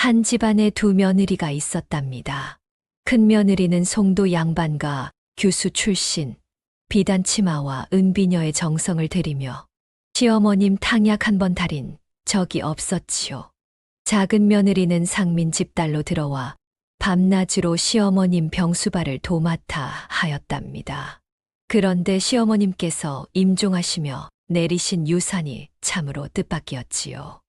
한 집안에 두 며느리가 있었답니다. 큰 며느리는 송도 양반가 교수 출신, 비단 치마와 은비녀의 정성을 들이며 시어머님 탕약 한 번 달인 적이 없었지요. 작은 며느리는 상민 집딸로 들어와 밤낮으로 시어머님 병수발을 도맡아 하였답니다. 그런데 시어머님께서 임종하시며 내리신 유산이 참으로 뜻밖이었지요.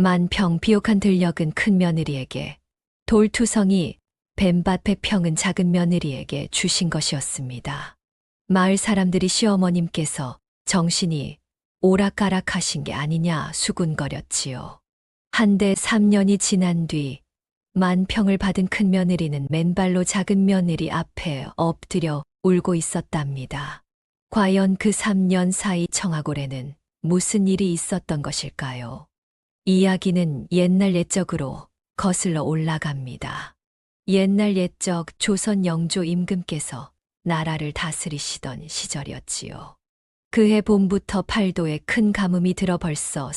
만평 비옥한 들녘은 큰 며느리에게, 돌투성이 뱀밭 100평은 작은 며느리에게 주신 것이었습니다. 마을 사람들이 시어머님께서 정신이 오락가락하신 게 아니냐 수군거렸지요. 한데 3년이 지난 뒤 만평을 받은 큰 며느리는 맨발로 작은 며느리 앞에 엎드려 울고 있었답니다. 과연 그 3년 사이 청하골에는 무슨 일이 있었던 것일까요? 이야기는 옛날 옛적으로 거슬러 올라갑니다. 옛날 옛적 조선 영조 임금께서 나라를 다스리시던 시절이었지요. 그해 봄부터 팔도에 큰 가뭄이 들어 벌써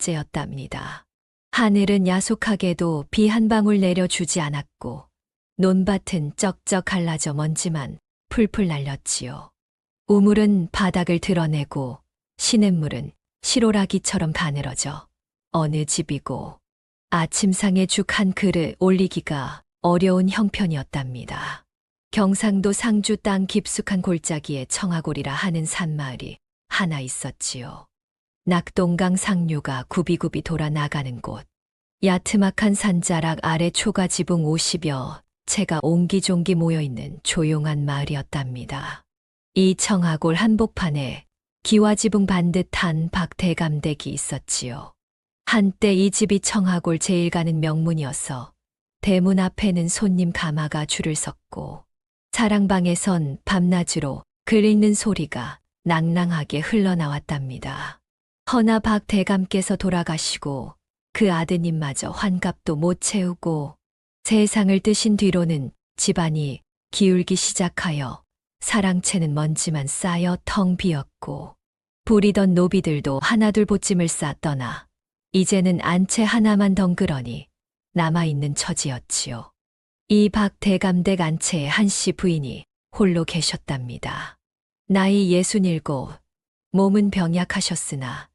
3년째였답니다. 하늘은 야속하게도 비 한 방울 내려주지 않았고 논밭은 쩍쩍 갈라져 먼지만 풀풀 날렸지요. 우물은 바닥을 드러내고 시냇물은 시로라기처럼 가늘어져 어느 집이고 아침상에 죽 한 그릇 올리기가 어려운 형편이었답니다. 경상도 상주 땅 깊숙한 골짜기에 청하골이라 하는 산마을이 하나 있었지요. 낙동강 상류가 굽이굽이 돌아 나가는 곳. 야트막한 산자락 아래 초가 지붕 50여 채가 옹기종기 모여있는 조용한 마을이었답니다. 이 청하골 한복판에 기와지붕 반듯한 박대감댁이 있었지요. 한때 이 집이 청하골 제일 가는 명문이어서 대문 앞에는 손님 가마가 줄을 섰고 사랑방에선 밤낮으로 글 읽는 소리가 낭낭하게 흘러나왔답니다. 허나 박 대감께서 돌아가시고 그 아드님마저 환갑도 못 채우고 세상을 뜨신 뒤로는 집안이 기울기 시작하여 사랑채는 먼지만 쌓여 텅 비었고 부리던 노비들도 하나둘 보찜을 싸 떠나 이제는 안채 하나만 덩그러니 남아있는 처지였지요. 이 박 대감댁 안채에 한씨 부인이 홀로 계셨답니다. 나이 67, 몸은 병약하셨으나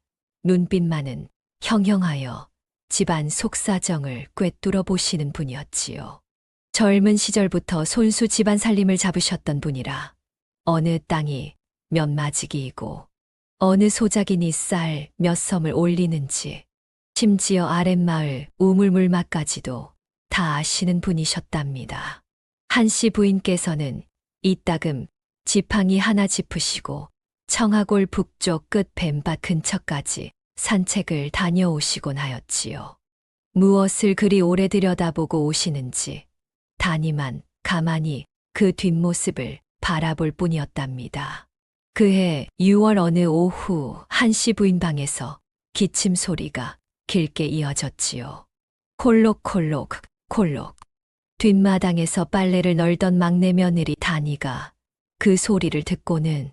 눈빛만은 형형하여 집안 속사정을 꿰뚫어 보시는 분이었지요. 젊은 시절부터 손수 집안 살림을 잡으셨던 분이라 어느 땅이 몇 마지기이고 어느 소작이니 쌀 몇 섬을 올리는지 심지어 아랫마을 우물물맛까지도 다 아시는 분이셨답니다. 한씨 부인께서는 이따금 지팡이 하나 짚으시고 청하골 북쪽 끝 뱀밭 근처까지 산책을 다녀오시곤 하였지요. 무엇을 그리 오래 들여다보고 오시는지 다니만 가만히 그 뒷모습을 바라볼 뿐이었답니다. 그해 6월 어느 오후 한씨 부인 방에서 기침 소리가 길게 이어졌지요. 콜록콜록 콜록. 뒷마당에서 빨래를 널던 막내 며느리 다니가 그 소리를 듣고는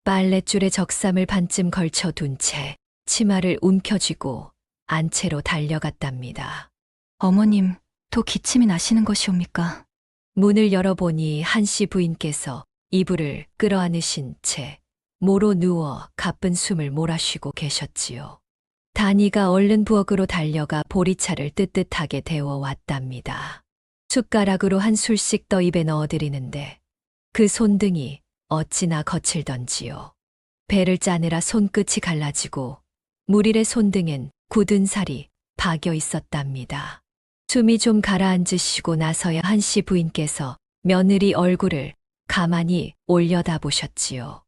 빨랫줄에 적삼을 반쯤 걸쳐둔 채 치마를 움켜쥐고 안채로 달려갔답니다. 어머님, 또 기침이 나시는 것이옵니까? 문을 열어보니 한씨 부인께서 이불을 끌어안으신 채 모로 누워 가쁜 숨을 몰아쉬고 계셨지요. 다니가 얼른 부엌으로 달려가 보리차를 뜨뜻하게 데워왔답니다. 숟가락으로 한 술씩 떠 입에 넣어드리는데 그 손등이 어찌나 거칠던지요. 배를 짜느라 손끝이 갈라지고 무릴의 손등엔 굳은 살이 박여 있었답니다. 숨이 좀 가라앉으시고 나서야 한씨 부인께서 며느리 얼굴을 가만히 올려다보셨지요.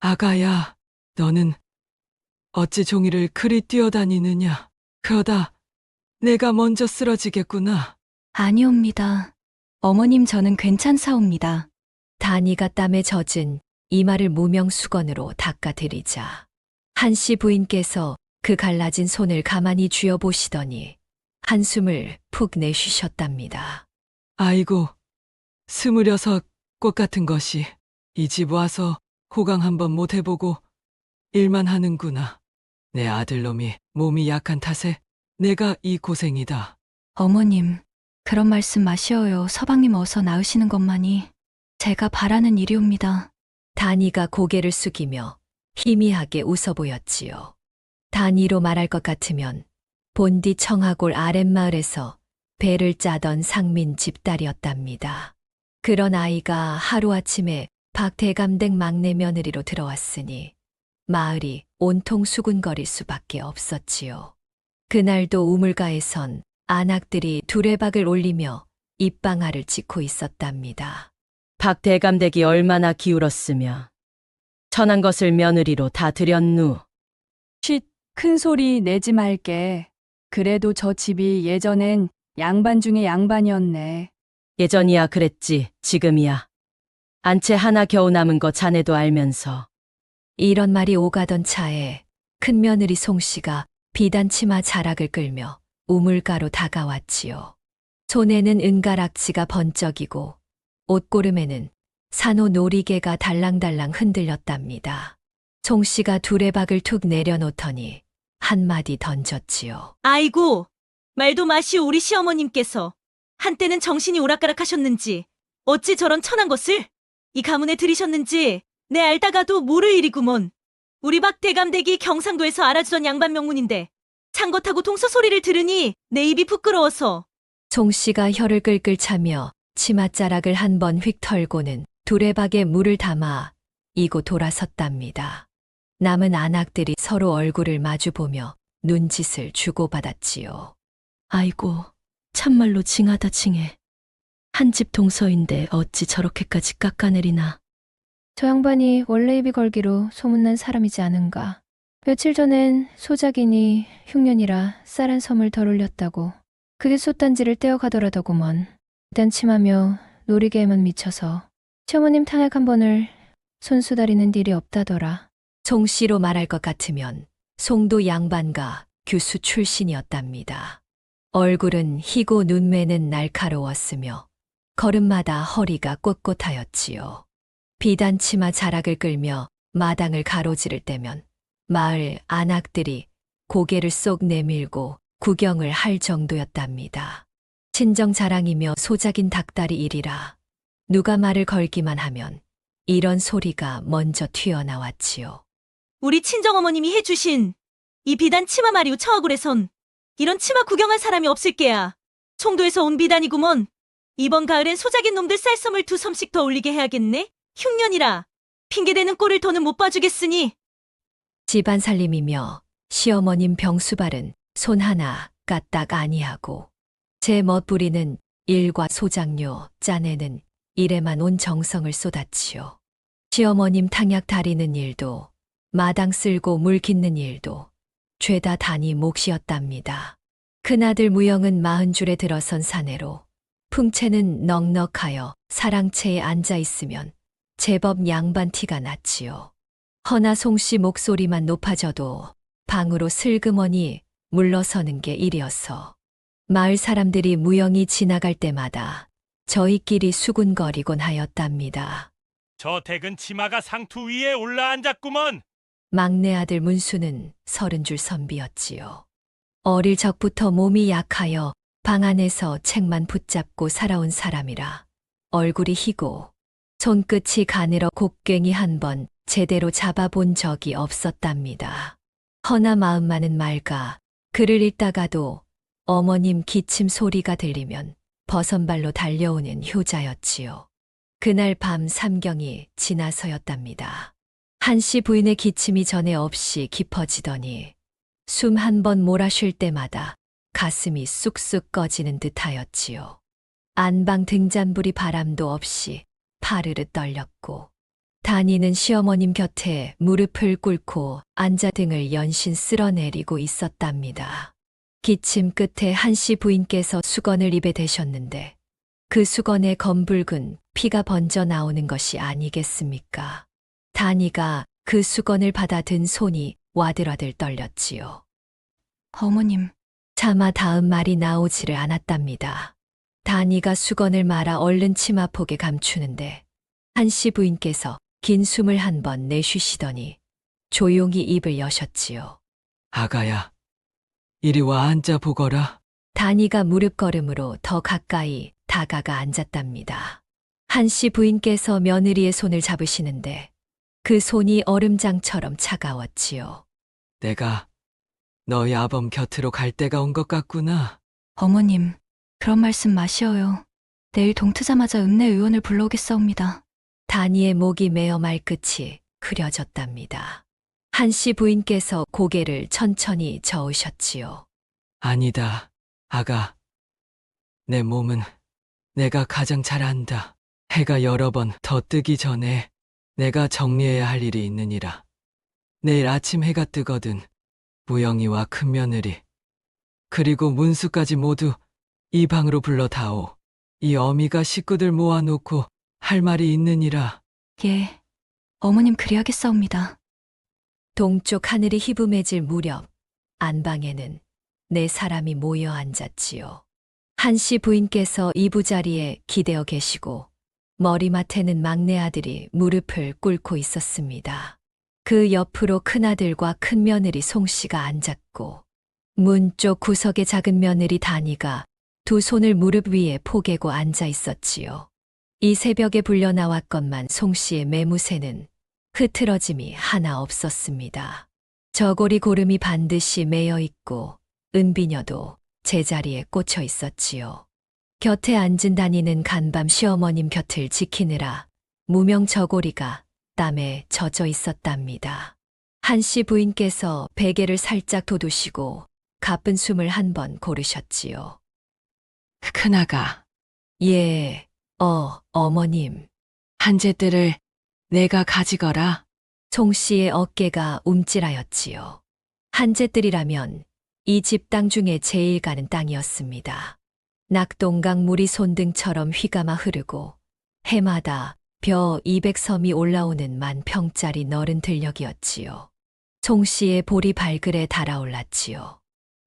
아가야, 너는 어찌 종이를 그리 뛰어다니느냐? 그러다 내가 먼저 쓰러지겠구나. 아니옵니다. 어머님, 저는 괜찮사옵니다. 다니가 땀에 젖은 이마를 무명수건으로 닦아드리자 한씨 부인께서 그 갈라진 손을 가만히 쥐어보시더니 한숨을 푹 내쉬셨답니다. 아이고, 26 꽃 같은 것이 이 집 와서 호강 한번 못 해보고 일만 하는구나. 내 아들놈이 몸이 약한 탓에 내가 이 고생이다. 어머님, 그런 말씀 마시어요. 서방님 어서 나으시는 것만이 제가 바라는 일이옵니다. 단이가 고개를 숙이며 희미하게 웃어 보였지요. 단이로 말할 것 같으면 본디 청하골 아랫마을에서 배를 짜던 상민 집딸이었답니다. 그런 아이가 하루아침에 박대감댁 막내 며느리로 들어왔으니 마을이 온통 수군거릴 수밖에 없었지요. 그날도 우물가에선 안악들이 두레박을 올리며 입방아를 찍고 있었답니다. 박 대감댁이 얼마나 기울었으며 천한 것을 며느리로 다 들였누. 쉿, 큰 소리 내지 말게. 그래도 저 집이 예전엔 양반 중에 양반이었네. 예전이야 그랬지 지금이야. 안채 하나 겨우 남은 거 자네도 알면서. 이런 말이 오가던 차에 큰 며느리 송씨가 비단 치마 자락을 끌며 우물가로 다가왔지요. 손에는 은가락지가 번쩍이고 옷고름에는 산호 놀이개가 달랑달랑 흔들렸답니다. 송씨가 두레박을 툭 내려놓더니 한마디 던졌지요. 아이고, 말도 마시오 우리 시어머님께서. 한때는 정신이 오락가락하셨는지 어찌 저런 천한 것을 이 가문에 들이셨는지 내 알다가도 모를 일이구먼. 우리 박 대감댁이 경상도에서 알아주던 양반 명문인데 창것하고 동서 소리를 들으니 내 입이 부끄러워서. 송씨가 혀를 끌끌 차며 치맛자락을 한 번 휙 털고는 두레박에 물을 담아 이고 돌아섰답니다. 남은 안악들이 서로 얼굴을 마주보며 눈짓을 주고받았지요. 아이고 참말로 징하다 징해. 한 집 동서인데 어찌 저렇게까지 깎아내리나. 저 양반이 원래 입이 걸기로 소문난 사람이지 않은가. 며칠 전엔 소작이니 흉년이라 쌀 한 섬을 덜 올렸다고. 그게 솥단지를 떼어가더라더구먼. 단침하며 놀이개에만 미쳐서 시어머님 탕약 한 번을 손수다리는 일이 없다더라. 송씨로 말할 것 같으면 송도 양반가 규수 출신이었답니다. 얼굴은 희고 눈매는 날카로웠으며 걸음마다 허리가 꼿꼿하였지요. 비단 치마 자락을 끌며 마당을 가로지를 때면 마을 안악들이 고개를 쏙 내밀고 구경을 할 정도였답니다. 친정 자랑이며 소작인 닭다리 일이라 누가 말을 걸기만 하면 이런 소리가 먼저 튀어나왔지요. 우리 친정어머님이 해주신 이 비단 치마 말이오 처하골에선 이런 치마 구경한 사람이 없을게야. 송도에서 온 비단이구먼. 이번 가을엔 소작인 놈들 쌀섬을 2섬씩 더 올리게 해야겠네. 흉년이라 핑계대는 꼴을 더는 못 봐주겠으니. 집안 살림이며 시어머님 병수발은 손 하나 까딱 아니하고 제 멋부리는 일과 소장료 짜내는 일에만 온 정성을 쏟았지요. 시어머님 탕약 다리는 일도 마당 쓸고 물 깃는 일도 죄다 단이 몫이었답니다. 큰아들 무영은 40줄에 들어선 사내로 풍채는 넉넉하여 사랑채에 앉아 있으면 제법 양반 티가 났지요. 허나 송씨 목소리만 높아져도 방으로 슬그머니 물러서는 게 일이어서 마을 사람들이 무영이 지나갈 때마다 저희끼리 수군거리곤 하였답니다. 저 댁은 치마가 상투 위에 올라앉았구먼. 막내 아들 문수는 30줄 선비였지요. 어릴 적부터 몸이 약하여 방 안에서 책만 붙잡고 살아온 사람이라 얼굴이 희고 손끝이 가늘어 곡괭이 한 번 제대로 잡아본 적이 없었답니다. 허나 마음만은 맑아 글을 읽다가도 어머님 기침 소리가 들리면 버선발로 달려오는 효자였지요. 그날 밤 삼경이 지나서였답니다. 한씨 부인의 기침이 전에 없이 깊어지더니 숨 한 번 몰아쉴 때마다 가슴이 쑥쑥 꺼지는 듯하였지요. 안방 등잔불이 바람도 없이 파르르 떨렸고 다니는 시어머님 곁에 무릎을 꿇고 앉아 등을 연신 쓸어내리고 있었답니다. 기침 끝에 한씨 부인께서 수건을 입에 대셨는데 그 수건에 검붉은 피가 번져 나오는 것이 아니겠습니까? 다니가 그 수건을 받아 든 손이 와들와들 떨렸지요. 어머님, 차마 다음 말이 나오지를 않았답니다. 다니가 수건을 말아 얼른 치마폭에 감추는데 한씨 부인께서 긴 숨을 한 번 내쉬시더니 조용히 입을 여셨지요. 아가야, 이리 와 앉아 보거라. 다니가 무릎걸음으로 더 가까이 다가가 앉았답니다. 한씨 부인께서 며느리의 손을 잡으시는데 그 손이 얼음장처럼 차가웠지요. 내가 너희 아범 곁으로 갈 때가 온 것 같구나. 어머님, 그런 말씀 마시어요. 내일 동트자마자 읍내 의원을 불러오겠사옵니다. 다니의 목이 메어 말끝이 흐려졌답니다. 한씨 부인께서 고개를 천천히 저으셨지요. 아니다, 아가. 내 몸은 내가 가장 잘 안다. 해가 여러 번 더 뜨기 전에 내가 정리해야 할 일이 있느니라. 내일 아침 해가 뜨거든 무영이와 큰며느리 그리고 문수까지 모두 이 방으로 불러다오. 이 어미가 식구들 모아놓고 할 말이 있느니라. 예, 어머님 그리하겠사옵니다. 동쪽 하늘이 희붐해질 무렵 안방에는 네 사람이 모여 앉았지요. 한씨 부인께서 이부자리에 기대어 계시고 머리맡에는 막내 아들이 무릎을 꿇고 있었습니다. 그 옆으로 큰아들과 큰며느리 송씨가 앉았고 문 쪽 구석에 작은 며느리 다니가 두 손을 무릎 위에 포개고 앉아 있었지요. 이 새벽에 불려 나왔건만 송씨의 매무새는 흐트러짐이 하나 없었습니다. 저고리 고름이 반드시 매여 있고 은비녀도 제자리에 꽂혀 있었지요. 곁에 앉은 다니는 간밤 시어머님 곁을 지키느라 무명 저고리가 땀에 젖어 있었답니다. 한씨 부인께서 베개를 살짝 돋우시고 가쁜 숨을 한 번 고르셨지요. 큰아가, 예, 어머님. 한제들을 내가 가지거라. 송씨의 어깨가 움찔하였지요. 한제뜰이라면 이 집 땅 중에 제일 가는 땅이었습니다. 낙동강 물이 손등처럼 휘감아 흐르고 해마다 벼 200섬이 올라오는 만평짜리 너른 들녘이었지요. 송씨의 볼이 발글에 달아올랐지요.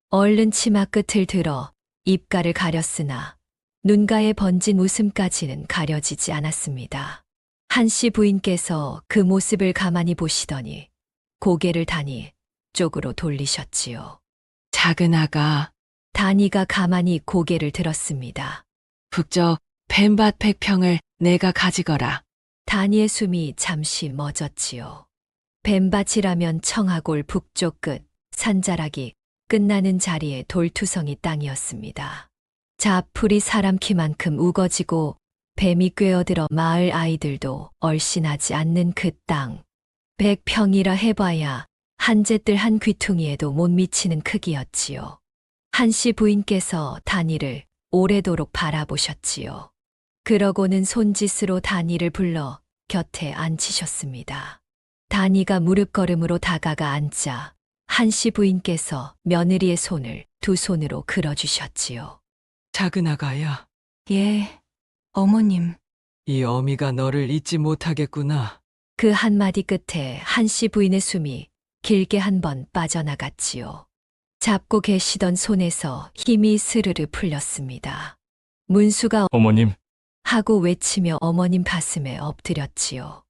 얼른 치마 끝을 들어 입가를 가렸으나 눈가에 번진 웃음까지는 가려지지 않았습니다. 한씨 부인께서 그 모습을 가만히 보시더니 고개를 다니 쪽으로 돌리셨지요. 작은 아가, 다니가 가만히 고개를 들었습니다. 북쪽 뱀밭 100평을 내가 가지거라. 다니의 숨이 잠시 멎었지요. 뱀밭이라면 청하골 북쪽 끝 산자락이 끝나는 자리에 돌투성이 땅이었습니다. 자풀이 사람 키만큼 우거지고 뱀이 꿰어들어 마을 아이들도 얼씬하지 않는 그 땅. 100평이라 해봐야 한제뜰 한 귀퉁이에도 못 미치는 크기였지요. 한씨 부인께서 다니를 오래도록 바라보셨지요. 그러고는 손짓으로 다니를 불러 곁에 앉히셨습니다. 다니가 무릎걸음으로 다가가 앉자 한씨 부인께서 며느리의 손을 두 손으로 그어주셨지요. 작은 아가야, 예, 어머님. 이 어미가 너를 잊지 못하겠구나. 그 한마디 끝에 한씨 부인의 숨이 길게 한 번 빠져나갔지요. 잡고 계시던 손에서 힘이 스르르 풀렸습니다. 문수가 어머님, 하고 외치며 어머님 가슴에 엎드렸지요.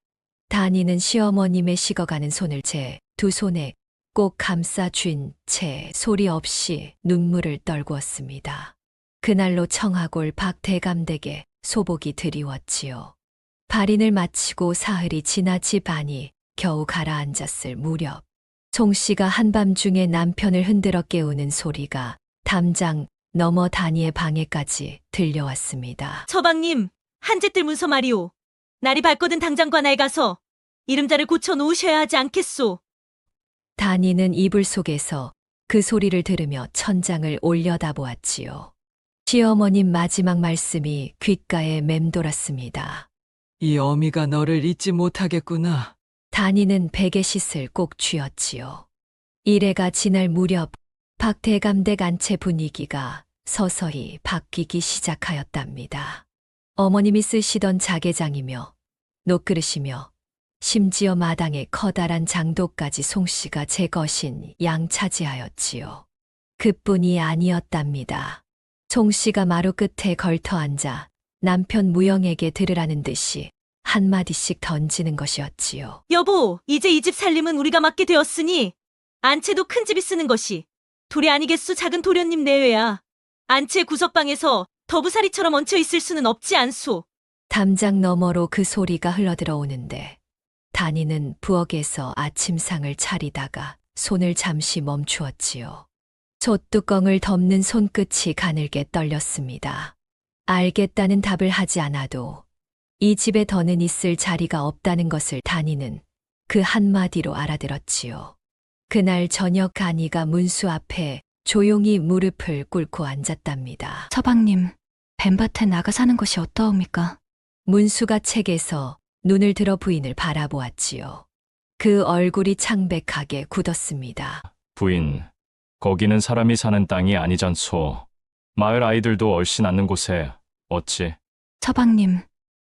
다니는 시어머님의 식어가는 손을 제 두 손에 꼭 감싸 쥔 채 소리 없이 눈물을 떨구었습니다. 그날로 청하골 박대감댁에 소복이 드리웠지요. 발인을 마치고 사흘이 지나 집안이 겨우 가라앉았을 무렵 송씨가 한밤중에 남편을 흔들어 깨우는 소리가 담장 너머 다니의 방에까지 들려왔습니다. 서방님, 한제뜰 문서 말이오. 날이 밝거든 당장 관아에 가서 이름자를 고쳐 놓으셔야 하지 않겠소. 다니는 이불 속에서 그 소리를 들으며 천장을 올려다보았지요. 시어머님 마지막 말씀이 귓가에 맴돌았습니다. 이 어미가 너를 잊지 못하겠구나. 다니는 베개 싯을 꼭 쥐었지요. 이래가 지날 무렵 박대감댁 안채 분위기가 서서히 바뀌기 시작하였답니다. 어머님이 쓰시던 자개장이며 녹그릇이며 심지어 마당에 커다란 장도까지 송씨가 제 것인 양차지하였지요. 그뿐이 아니었답니다. 송씨가 마루 끝에 걸터 앉아 남편 무영에게 들으라는 듯이 한마디씩 던지는 것이었지요. 여보, 이제 이 집 살림은 우리가 맡게 되었으니 안채도 큰 집이 쓰는 것이 도리 아니겠소. 작은 도련님 내외야. 안채 구석방에서 더부살이처럼 얹혀 있을 수는 없지 않소. 담장 너머로 그 소리가 흘러들어오는데 다니는 부엌에서 아침상을 차리다가 손을 잠시 멈추었지요. 솥뚜껑을 덮는 손끝이 가늘게 떨렸습니다. 알겠다는 답을 하지 않아도 이 집에 더는 있을 자리가 없다는 것을 다니는 그 한마디로 알아들었지요. 그날 저녁 다니가 문수 앞에 조용히 무릎을 꿇고 앉았답니다. 서방님, 뱀밭에 나가 사는 것이 어떠합니까? 문수가 책에서 눈을 들어 부인을 바라보았지요. 그 얼굴이 창백하게 굳었습니다. 부인, 거기는 사람이 사는 땅이 아니잖소. 마을 아이들도 얼씬 않는 곳에 어찌? 서방님,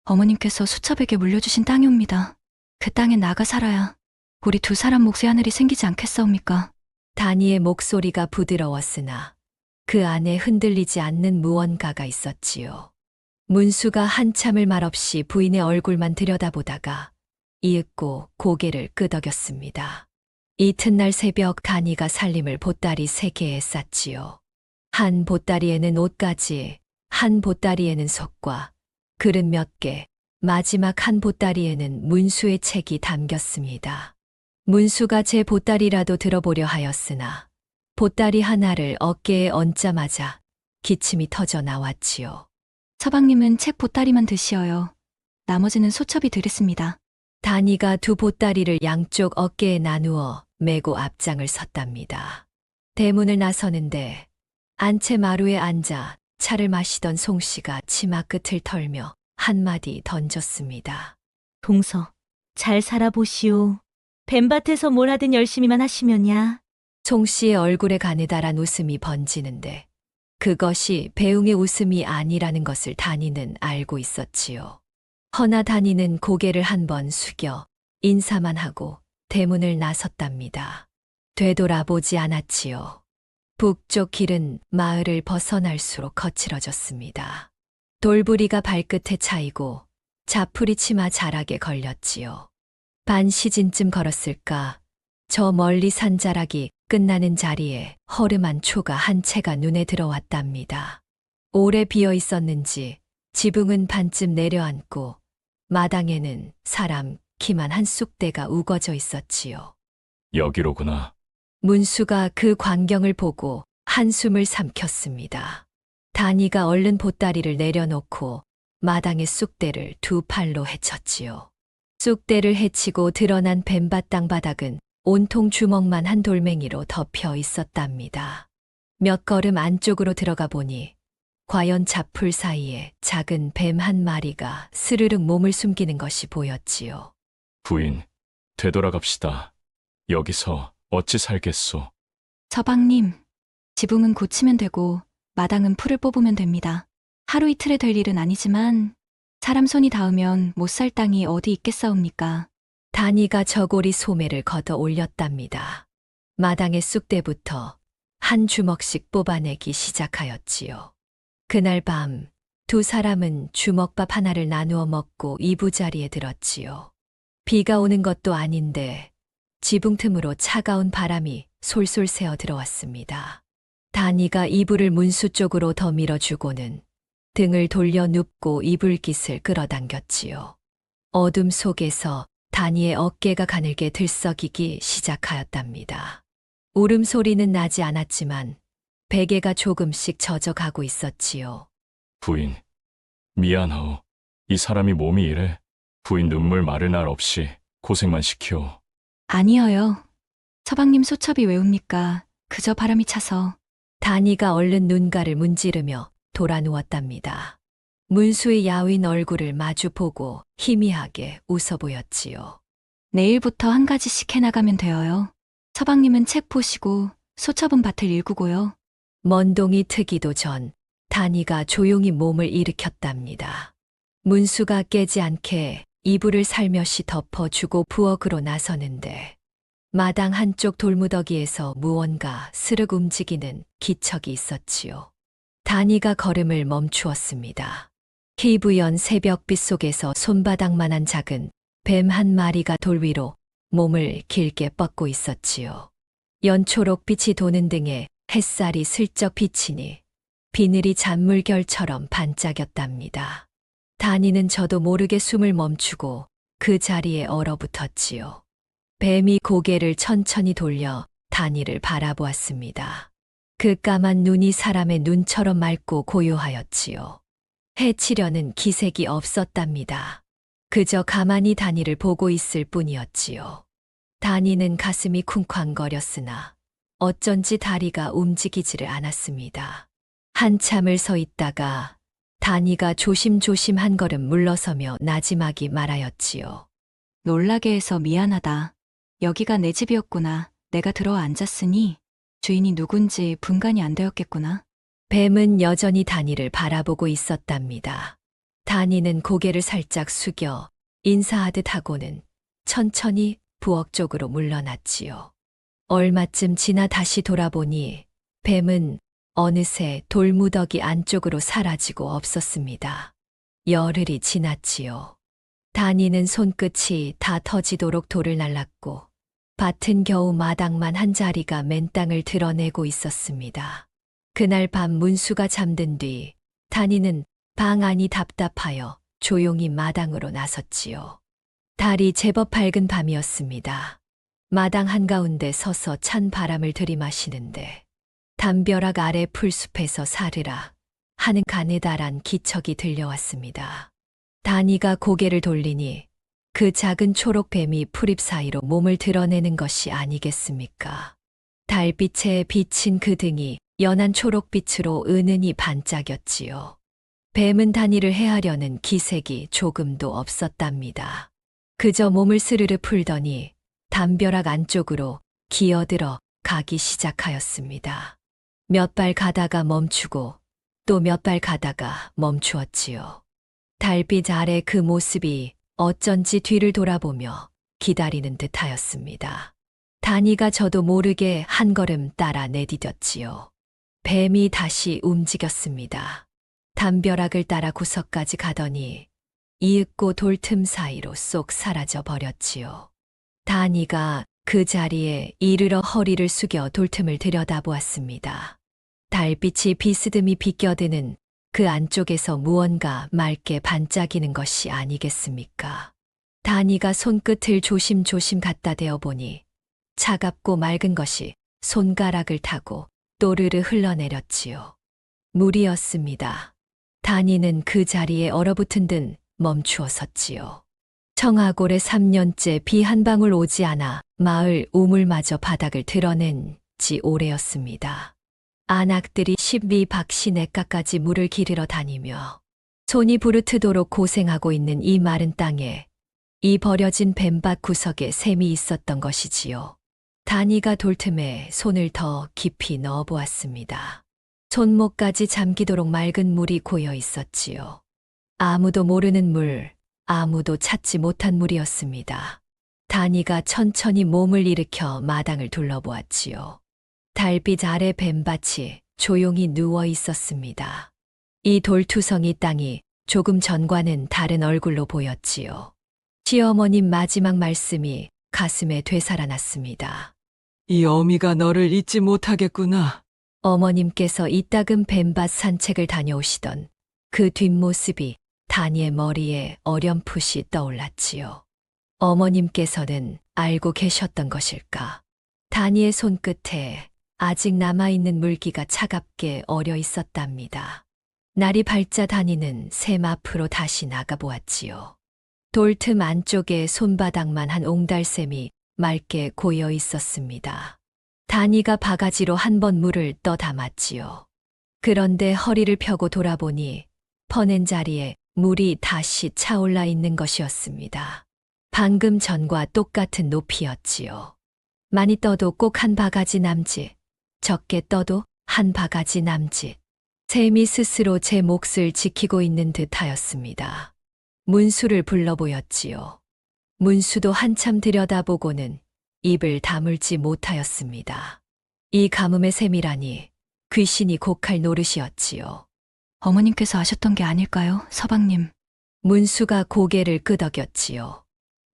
어머님께서 수첩에게 물려주신 땅이옵니다. 그 땅에 나가 살아야 우리 두 사람 몫의 하늘이 생기지 않겠사옵니까? 다니의 목소리가 부드러웠으나 그 안에 흔들리지 않는 무언가가 있었지요. 문수가 한참을 말없이 부인의 얼굴만 들여다보다가 이윽고 고개를 끄덕였습니다. 이튿날 새벽 다니가 살림을 보따리 3개에 쌌지요. 한 보따리에는 옷가지, 한 보따리에는 속과 그릇 몇 개, 마지막 한 보따리에는 문수의 책이 담겼습니다. 문수가 제 보따리라도 들어보려 하였으나 보따리 하나를 어깨에 얹자마자 기침이 터져 나왔지요. 서방님은 책 보따리만 드시어요. 나머지는 소첩이 드렸습니다. 다니가 두 보따리를 양쪽 어깨에 나누어 메고 앞장을 섰답니다. 대문을 나서는데 안채 마루에 앉아 차를 마시던 송씨가 치마 끝을 털며 한마디 던졌습니다. 동서, 잘 살아보시오. 뱀밭에서 뭘 하든 열심히만 하시면야. 송씨의 얼굴에 가느다란 웃음이 번지는데 그것이 배웅의 웃음이 아니라는 것을 다니는 알고 있었지요. 허나 다니는 고개를 한번 숙여 인사만 하고 대문을 나섰답니다. 되돌아보지 않았지요. 북쪽 길은 마을을 벗어날수록 거칠어졌습니다. 돌부리가 발끝에 차이고 자풀이 치마 자락에 걸렸지요. 반 시즌쯤 걸었을까 저 멀리 산자락이 끝나는 자리에 허름한 초가 한 채가 눈에 들어왔답니다. 오래 비어 있었는지 지붕은 반쯤 내려앉고 마당에는 사람 키만 한 쑥대가 우거져 있었지요. 여기로구나. 문수가 그 광경을 보고 한숨을 삼켰습니다. 다니가 얼른 보따리를 내려놓고 마당의 쑥대를 두 팔로 헤쳤지요. 쑥대를 헤치고 드러난 뱀밭 땅바닥은 온통 주먹만 한 돌멩이로 덮여 있었답니다. 몇 걸음 안쪽으로 들어가 보니 과연 자풀 사이에 작은 뱀 한 마리가 스르륵 몸을 숨기는 것이 보였지요. 부인, 되돌아갑시다. 여기서 어찌 살겠소? 서방님, 지붕은 고치면 되고 마당은 풀을 뽑으면 됩니다. 하루 이틀에 될 일은 아니지만 사람 손이 닿으면 못 살 땅이 어디 있겠사옵니까? 다니가 저고리 소매를 걷어 올렸답니다. 마당의 쑥대부터 한 주먹씩 뽑아내기 시작하였지요. 그날 밤 두 사람은 주먹밥 하나를 나누어 먹고 이부자리에 들었지요. 비가 오는 것도 아닌데 지붕 틈으로 차가운 바람이 솔솔 새어 들어왔습니다. 다니가 이불을 문수 쪽으로 더 밀어주고는 등을 돌려 눕고 이불깃을 끌어당겼지요. 어둠 속에서 다니의 어깨가 가늘게 들썩이기 시작하였답니다. 울음소리는 나지 않았지만 베개가 조금씩 젖어가고 있었지요. 부인, 미안하오. 이 사람이 몸이 이래. 부인 눈물 마를 날 없이 고생만 시키오. 아니어요. 서방님 소첩이 왜웁니까? 그저 바람이 차서. 다니가 얼른 눈가를 문지르며 돌아 누웠답니다. 문수의 야윈 얼굴을 마주보고 희미하게 웃어 보였지요. 내일부터 한 가지씩 해나가면 되어요. 서방님은 책 보시고 소첩은 밭을 일구고요. 먼동이 트기도 전 다니가 조용히 몸을 일으켰답니다. 문수가 깨지 않게 이불을 살며시 덮어주고 부엌으로 나서는데 마당 한쪽 돌무더기에서 무언가 스르륵 움직이는 기척이 있었지요. 다니가 걸음을 멈추었습니다. 희부연 새벽빛 속에서 손바닥만한 작은 뱀 한 마리가 돌 위로 몸을 길게 뻗고 있었지요. 연초록 빛이 도는 등에 햇살이 슬쩍 비치니 비늘이 잔물결처럼 반짝였답니다. 다니는 저도 모르게 숨을 멈추고 그 자리에 얼어붙었지요. 뱀이 고개를 천천히 돌려 다니를 바라보았습니다. 그 까만 눈이 사람의 눈처럼 맑고 고요하였지요. 해치려는 기색이 없었답니다. 그저 가만히 다니를 보고 있을 뿐이었지요. 다니는 가슴이 쿵쾅거렸으나 어쩐지 다리가 움직이지를 않았습니다. 한참을 서 있다가 다니가 조심조심 한 걸음 물러서며 나지막이 말하였지요. 놀라게 해서 미안하다. 여기가 내 집이었구나. 내가 들어와 앉았으니 주인이 누군지 분간이 안 되었겠구나. 뱀은 여전히 다니를 바라보고 있었답니다. 다니는 고개를 살짝 숙여 인사하듯 하고는 천천히 부엌 쪽으로 물러났지요. 얼마쯤 지나 다시 돌아보니 뱀은 어느새 돌무더기 안쪽으로 사라지고 없었습니다. 열흘이 지났지요. 다니는 손끝이 다 터지도록 돌을 날랐고 밭은 겨우 마당만 한 자리가 맨 땅을 드러내고 있었습니다. 그날 밤 문수가 잠든 뒤 다니는 방 안이 답답하여 조용히 마당으로 나섰지요. 달이 제법 밝은 밤이었습니다. 마당 한가운데 서서 찬 바람을 들이마시는데 담벼락 아래 풀숲에서 사르락 하는 가느다란 기척이 들려왔습니다. 다니가 고개를 돌리니 그 작은 초록뱀이 풀잎 사이로 몸을 드러내는 것이 아니겠습니까? 달빛에 비친 그 등이 연한 초록빛으로 은은히 반짝였지요. 뱀은 다니를 해하려는 기색이 조금도 없었답니다. 그저 몸을 스르르 풀더니 담벼락 안쪽으로 기어들어 가기 시작하였습니다. 몇 발 가다가 멈추고 또 몇 발 가다가 멈추었지요. 달빛 아래 그 모습이 어쩐지 뒤를 돌아보며 기다리는 듯하였습니다. 다니가 저도 모르게 한 걸음 따라 내디뎠지요. 뱀이 다시 움직였습니다. 담벼락을 따라 구석까지 가더니 이윽고 돌틈 사이로 쏙 사라져 버렸지요. 다니가 그 자리에 이르러 허리를 숙여 돌틈을 들여다보았습니다. 달빛이 비스듬히 비껴드는 그 안쪽에서 무언가 맑게 반짝이는 것이 아니겠습니까? 다니가 손끝을 조심조심 갖다 대어 보니 차갑고 맑은 것이 손가락을 타고 또르르 흘러내렸지요. 물이었습니다. 다니는 그 자리에 얼어붙은 듯 멈추어 섰지요. 청아골에 3년째 비 한 방울 오지 않아 마을 우물마저 바닥을 드러낸 지 오래였습니다. 안악들이 십리박시 내가까지 물을 기르러 다니며 손이 부르트도록 고생하고 있는 이 마른 땅에 이 버려진 뱀밭 구석에 샘이 있었던 것이지요. 다니가 돌틈에 손을 더 깊이 넣어 보았습니다. 손목까지 잠기도록 맑은 물이 고여 있었지요. 아무도 모르는 물, 아무도 찾지 못한 물이었습니다. 다니가 천천히 몸을 일으켜 마당을 둘러보았지요. 달빛 아래 뱀밭이 조용히 누워 있었습니다. 이 돌투성이 땅이 조금 전과는 다른 얼굴로 보였지요. 시어머님 마지막 말씀이 가슴에 되살아났습니다. 이 어미가 너를 잊지 못하겠구나. 어머님께서 이따금 뱀밭 산책을 다녀오시던 그 뒷모습이 다니의 머리에 어렴풋이 떠올랐지요. 어머님께서는 알고 계셨던 것일까? 다니의 손끝에 아직 남아있는 물기가 차갑게 얼어 있었답니다. 날이 밝자 다니는 샘 앞으로 다시 나가보았지요. 돌틈 안쪽에 손바닥만 한 옹달샘이 맑게 고여 있었습니다. 다니가 바가지로 한 번 물을 떠 담았지요. 그런데 허리를 펴고 돌아보니 퍼낸 자리에 물이 다시 차올라 있는 것이었습니다. 방금 전과 똑같은 높이였지요. 많이 떠도 꼭 한 바가지 남짓, 적게 떠도 한 바가지 남짓. 샘이 스스로 제 몫을 지키고 있는 듯하였습니다. 문수를 불러보였지요. 문수도 한참 들여다보고는 입을 다물지 못하였습니다. 이 가뭄의 샘이라니 귀신이 곡할 노릇이었지요. 어머님께서 아셨던 게 아닐까요, 서방님? 문수가 고개를 끄덕였지요.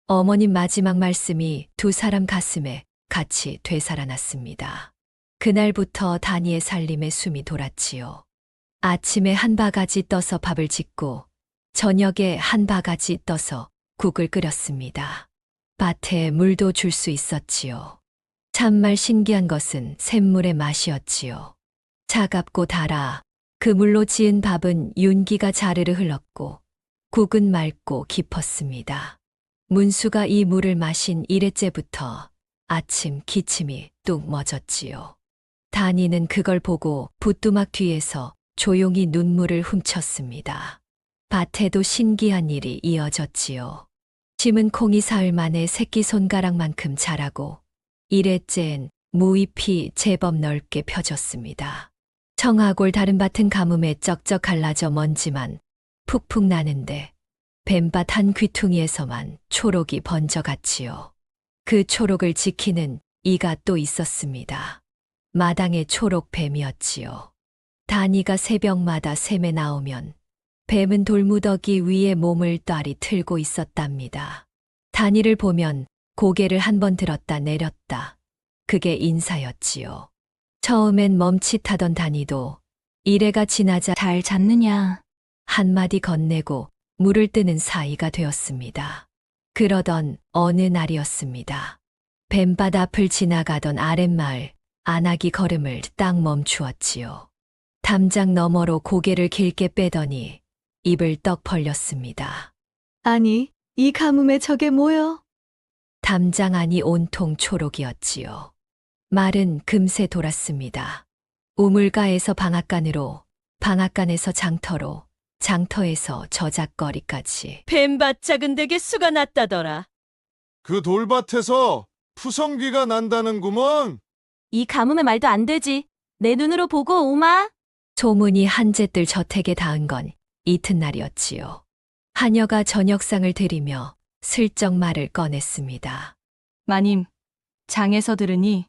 어머님 마지막 말씀이 두 사람 가슴에 같이 되살아났습니다. 그날부터 다니의 살림에 숨이 돌았지요. 아침에 한 바가지 떠서 밥을 짓고 저녁에 한 바가지 떠서 국을 끓였습니다. 밭에 물도 줄 수 있었지요. 참말 신기한 것은 샘물의 맛이었지요. 차갑고 달아 그 물로 지은 밥은 윤기가 자르르 흘렀고 국은 맑고 깊었습니다. 문수가 이 물을 마신 이래째부터 아침 기침이 뚝 멎었지요. 단이는 그걸 보고 부뚜막 뒤에서 조용히 눈물을 훔쳤습니다. 밭에도 신기한 일이 이어졌지요. 심은 콩이 사흘 만에 새끼 손가락만큼 자라고 이래째엔 무잎이 제법 넓게 펴졌습니다. 청아골 다른 밭은 가뭄에 쩍쩍 갈라져 먼지만 푹푹 나는데 뱀밭 한 귀퉁이에서만 초록이 번져갔지요. 그 초록을 지키는 이가 또 있었습니다. 마당의 초록뱀이었지요. 단이가 새벽마다 샘에 나오면 뱀은 돌무더기 위에 몸을 따리 틀고 있었답니다. 단이를 보면 고개를 한번 들었다 내렸다. 그게 인사였지요. 처음엔 멈칫하던 단이도 이래가 지나자 잘 잤느냐? 한마디 건네고 물을 뜨는 사이가 되었습니다. 그러던 어느 날이었습니다. 뱀밭 앞을 지나가던 아랫마을 안아기 걸음을 딱 멈추었지요. 담장 너머로 고개를 길게 빼더니 입을 떡 벌렸습니다. 아니, 이 가뭄에 저게 뭐여? 담장 안이 온통 초록이었지요. 말은 금세 돌았습니다. 우물가에서 방앗간으로, 방앗간에서 장터로, 장터에서 저작거리까지. 뱀밭 작은 댁에 수가 났다더라. 그 돌밭에서 푸성귀가 난다는구먼. 이 가뭄에 말도 안 되지. 내 눈으로 보고 오마. 소문이 한제뜰 저택에 닿은 건 이튿날이었지요. 하녀가 저녁상을 들이며 슬쩍 말을 꺼냈습니다. 마님, 장에서 들으니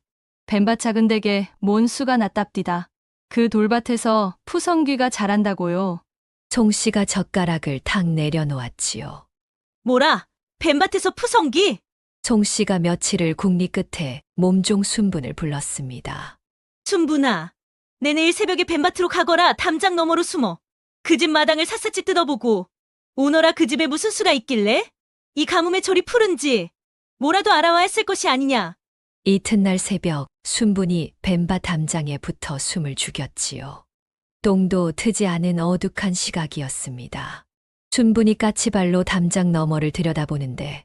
뱀밭 작은 댁에 뭔 수가 났답디다. 그 돌밭에서 푸성귀가 자란다고요. 송씨가 젓가락을 탁 내려놓았지요. 뭐라? 뱀밭에서 푸성기? 송씨가 며칠을 궁리 끝에 몸종 순분을 불렀습니다. 순분아, 내 내일 새벽에 뱀밭으로 가거라. 담장 너머로 숨어. 그 집 마당을 샅샅이 뜯어보고 오너라 그 집에 무슨 수가 있길래? 이 가뭄에 저리 푸른지 뭐라도 알아와 했을 것이 아니냐. 이튿날 새벽 순분이 뱀밭 담장에 붙어 숨을 죽였지요. 똥도 트지 않은 어둑한 시각이었습니다. 순분이 까치발로 담장 너머를 들여다보는데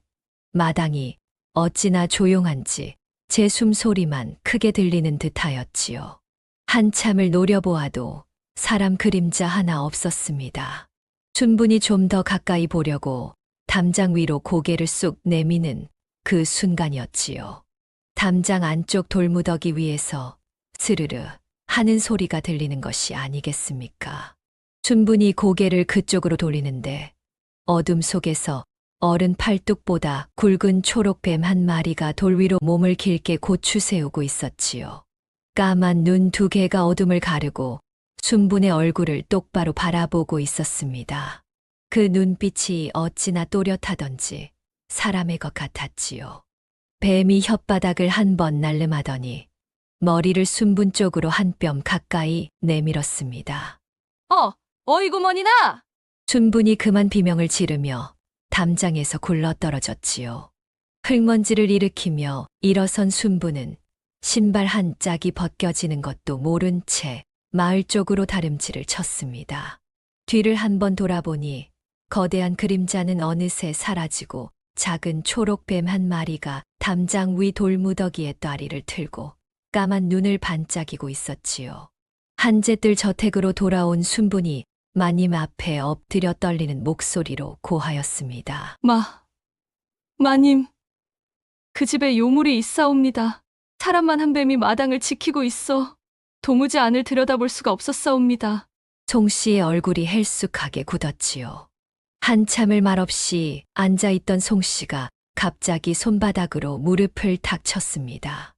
마당이 어찌나 조용한지 제 숨소리만 크게 들리는 듯하였지요. 한참을 노려보아도 사람 그림자 하나 없었습니다. 순분이 좀 더 가까이 보려고 담장 위로 고개를 쑥 내미는 그 순간이었지요. 담장 안쪽 돌무더기 위에서 스르르 하는 소리가 들리는 것이 아니겠습니까? 순분이 고개를 그쪽으로 돌리는데 어둠 속에서 어른 팔뚝보다 굵은 초록뱀 한 마리가 돌 위로 몸을 길게 고추 세우고 있었지요. 까만 눈 두 개가 어둠을 가르고 순분의 얼굴을 똑바로 바라보고 있었습니다. 그 눈빛이 어찌나 또렷하던지 사람의 것 같았지요. 뱀이 혓바닥을 한 번 날름하더니 머리를 순분 쪽으로 한 뼘 가까이 내밀었습니다. 어이구머니나! 순분이 그만 비명을 지르며 담장에서 굴러떨어졌지요. 흙먼지를 일으키며 일어선 순분은 신발 한 짝이 벗겨지는 것도 모른 채 마을 쪽으로 다름질을 쳤습니다. 뒤를 한번 돌아보니 거대한 그림자는 어느새 사라지고 작은 초록뱀 한 마리가 담장 위 돌무더기에 따리를 틀고 까만 눈을 반짝이고 있었지요. 한제뜰 저택으로 돌아온 순분이 마님 앞에 엎드려 떨리는 목소리로 고하였습니다. 마님, 그 집에 요물이 있사옵니다. 사람만 한 뱀이 마당을 지키고 있어 도무지 안을 들여다볼 수가 없었사옵니다. 송씨의 얼굴이 헬쑥하게 굳었지요. 한참을 말없이 앉아있던 송씨가 갑자기 손바닥으로 무릎을 탁 쳤습니다.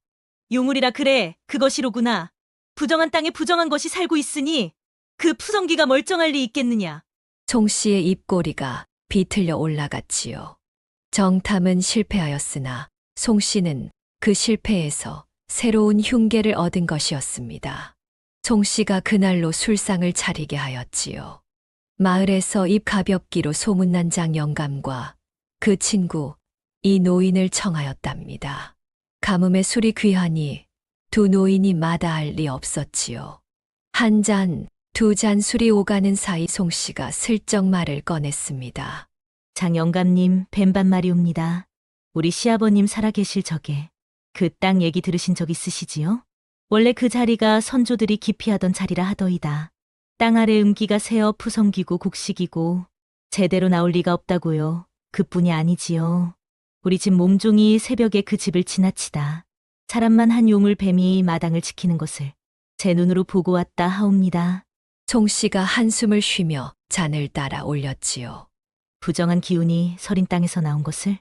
요물이라 그래, 그것이로구나. 부정한 땅에 부정한 것이 살고 있으니 그 푸성기가 멀쩡할 리 있겠느냐. 송씨의 입꼬리가 비틀려 올라갔지요. 정탐은 실패하였으나 송씨는 그 실패에서 새로운 흉계를 얻은 것이었습니다. 송 씨가 그날로 술상을 차리게 하였지요. 마을에서 입 가볍기로 소문난 장 영감과 그 친구 이 노인을 청하였답니다. 가뭄에 술이 귀하니 두 노인이 마다할 리 없었지요. 한 잔, 두 잔 술이 오가는 사이 송 씨가 슬쩍 말을 꺼냈습니다. 장 영감님, 뱀반 말이옵니다. 우리 시아버님 살아계실 적에 그 땅 얘기 들으신 적 있으시지요? 원래 그 자리가 선조들이 기피하던 자리라 하더이다. 땅 아래 음기가 새어 푸성기고 곡식이고 제대로 나올 리가 없다고요. 그뿐이 아니지요. 우리 집 몸종이 새벽에 그 집을 지나치다 사람만 한 용을 뱀이 마당을 지키는 것을 제 눈으로 보고 왔다 하옵니다. 송 씨가 한숨을 쉬며 잔을 따라 올렸지요. 부정한 기운이 서린 땅에서 나온 것을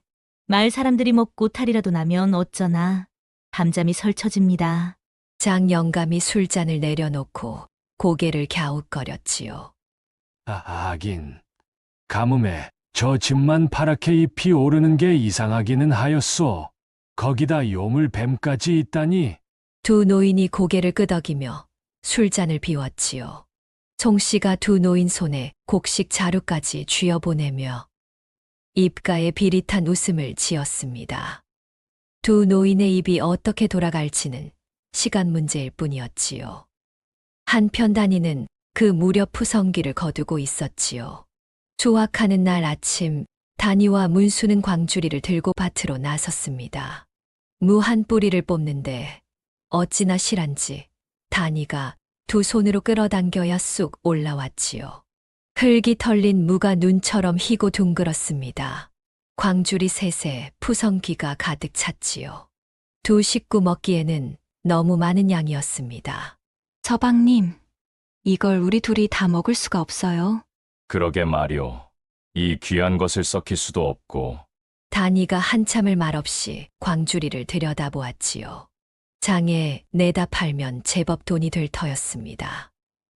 마을 사람들이 먹고 탈이라도 나면 어쩌나 밤잠이 설쳐집니다. 장 영감이 술잔을 내려놓고 고개를 갸웃거렸지요. 하긴 가뭄에 저 집만 파랗게 잎이 오르는 게 이상하기는 하였소. 거기다 요물뱀까지 있다니. 두 노인이 고개를 끄덕이며 술잔을 비웠지요. 송 씨가 두 노인 손에 곡식 자루까지 쥐어보내며 입가에 비릿한 웃음을 지었습니다. 두 노인의 입이 어떻게 돌아갈지는 시간 문제일 뿐이었지요. 한편 단이는 그 무렵 푸성기를 거두고 있었지요. 조악하는 날 아침 단이와 문수는 광주리를 들고 밭으로 나섰습니다. 무 한 뿌리를 뽑는데 어찌나 실한지 단이가 두 손으로 끌어당겨야 쑥 올라왔지요. 흙이 털린 무가 눈처럼 희고 둥글었습니다. 광주리 셋에 푸성기가 가득 찼지요. 두 식구 먹기에는 너무 많은 양이었습니다. 서방님, 이걸 우리 둘이 다 먹을 수가 없어요. 그러게 말이오. 이 귀한 것을 썩힐 수도 없고. 단이가 한참을 말없이 광주리를 들여다보았지요. 장에 내다 팔면 제법 돈이 될 터였습니다.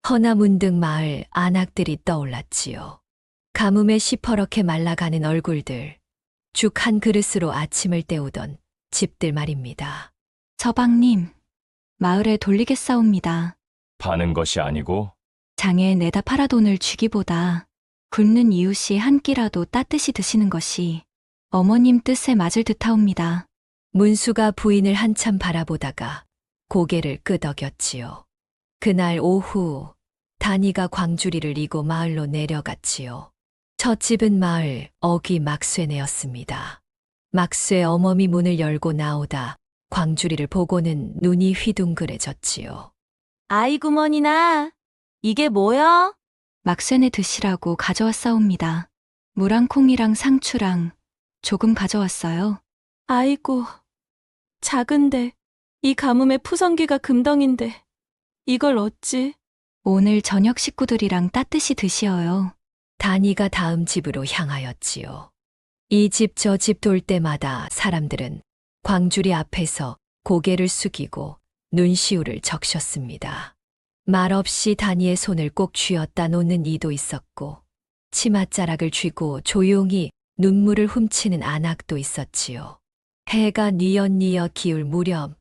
허나 문득 마을 안악들이 떠올랐지요. 가뭄에 시퍼렇게 말라가는 얼굴들, 죽 한 그릇으로 아침을 때우던 집들 말입니다. 서방님, 마을에 돌리겠사옵니다. 파는 것이 아니고 장에 내다 팔아 돈을 주기보다 굶는 이웃이 한 끼라도 따뜻이 드시는 것이 어머님 뜻에 맞을 듯하옵니다. 문수가 부인을 한참 바라보다가 고개를 끄덕였지요. 그날 오후 단이가 광주리를 이고 마을로 내려갔지요. 첫 집은 마을 어귀 막쇠네였습니다. 막쇠 어멈이 문을 열고 나오다 광주리를 보고는 눈이 휘둥그레졌지요. 아이구머니나, 이게 뭐여? 막쇠내 드시라고 가져왔사옵니다. 무랑 콩이랑 상추랑 조금 가져왔어요. 아이고, 작은데 이 가뭄에 푸성기가 금덩인데 이걸 어찌? 오늘 저녁 식구들이랑 따뜻이 드시어요. 단이가 다음 집으로 향하였지요. 이 집 저 집 돌 때마다 사람들은 광주리 앞에서 고개를 숙이고 눈시울을 적셨습니다. 말없이 단이의 손을 꼭 쥐었다 놓는 이도 있었고 치맛자락을 쥐고 조용히 눈물을 훔치는 안악도 있었지요. 해가 뉘엿뉘엿 기울 무렵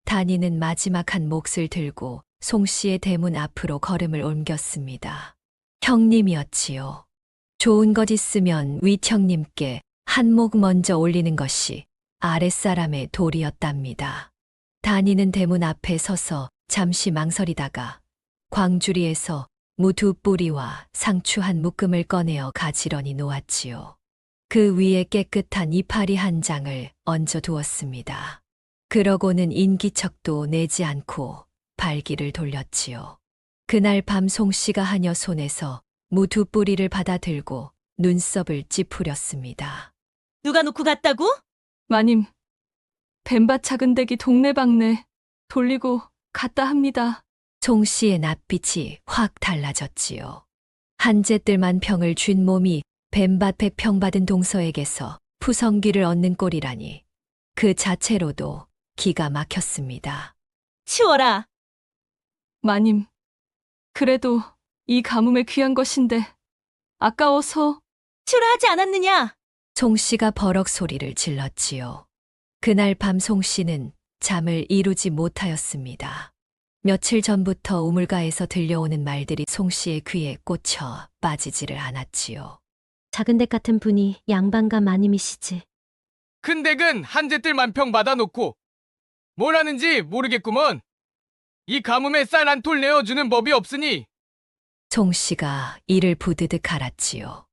단이는 마지막 한 몫을 들고 송 씨의 대문 앞으로 걸음을 옮겼습니다. 형님이었지요. 좋은 것 있으면 윗형님께 한 몫 먼저 올리는 것이 아랫사람의 도리였답니다. 단이는 대문 앞에 서서 잠시 망설이다가 광주리에서 무 두 뿌리와 상추 한 묶음을 꺼내어 가지런히 놓았지요. 그 위에 깨끗한 이파리 한 장을 얹어 두었습니다. 그러고는 인기척도 내지 않고 발기를 돌렸지요. 그날 밤 송 씨가 하녀 손에서 무 두 뿌리를 받아 들고 눈썹을 찌푸렸습니다. 누가 놓고 갔다고? 마님, 뱀밭 작은 댁이 동네방네 돌리고 갔다 합니다. 송 씨의 낯빛이 확 달라졌지요. 한제뜰만 평을 쥔 몸이 뱀밭 100평 받은 동서에게서 푸성기를 얻는 꼴이라니 그 자체로도 기가 막혔습니다. 치워라. 마님, 그래도 이 가뭄에 귀한 것인데 아까워서. 치우라 하지 않았느냐? 송 씨가 버럭 소리를 질렀지요. 그날 밤 송 씨는 잠을 이루지 못하였습니다. 며칠 전부터 우물가에서 들려오는 말들이 송 씨의 귀에 꽂혀 빠지지를 않았지요. 작은 댁 같은 분이 양반가 마님이시지. 큰 댁은 한 제뜰만 평 받아놓고 뭘 하는지 모르겠구먼. 이 가뭄에 쌀 한 톨 내어주는 법이 없으니 송 씨가 이를 부드득 알았지요.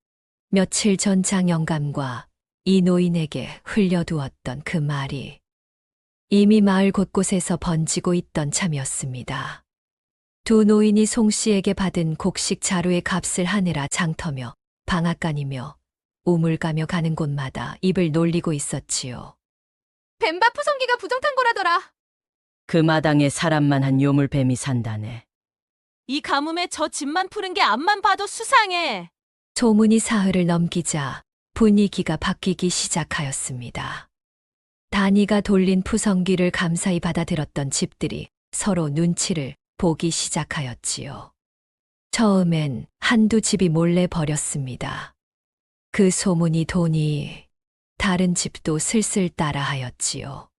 며칠 전 장영감과 이 노인에게 흘려두었던 그 말이 이미 마을 곳곳에서 번지고 있던 참이었습니다. 두 노인이 송 씨에게 받은 곡식 자루의 값을 하느라 장터며 방앗간이며 우물가며 가는 곳마다 입을 놀리고 있었지요. 뱀밥 푸성기가 부정탄고라더라. 그 마당에 사람만 한 요물뱀이 산다네. 이 가뭄에 저 집만 푸른 게 앞만 봐도 수상해. 소문이 사흘을 넘기자 분위기가 바뀌기 시작하였습니다. 단이가 돌린 푸성기를 감사히 받아들었던 집들이 서로 눈치를 보기 시작하였지요. 처음엔 한두 집이 몰래 버렸습니다. 그 소문이 도니 다른 집도 슬슬 따라하였지요.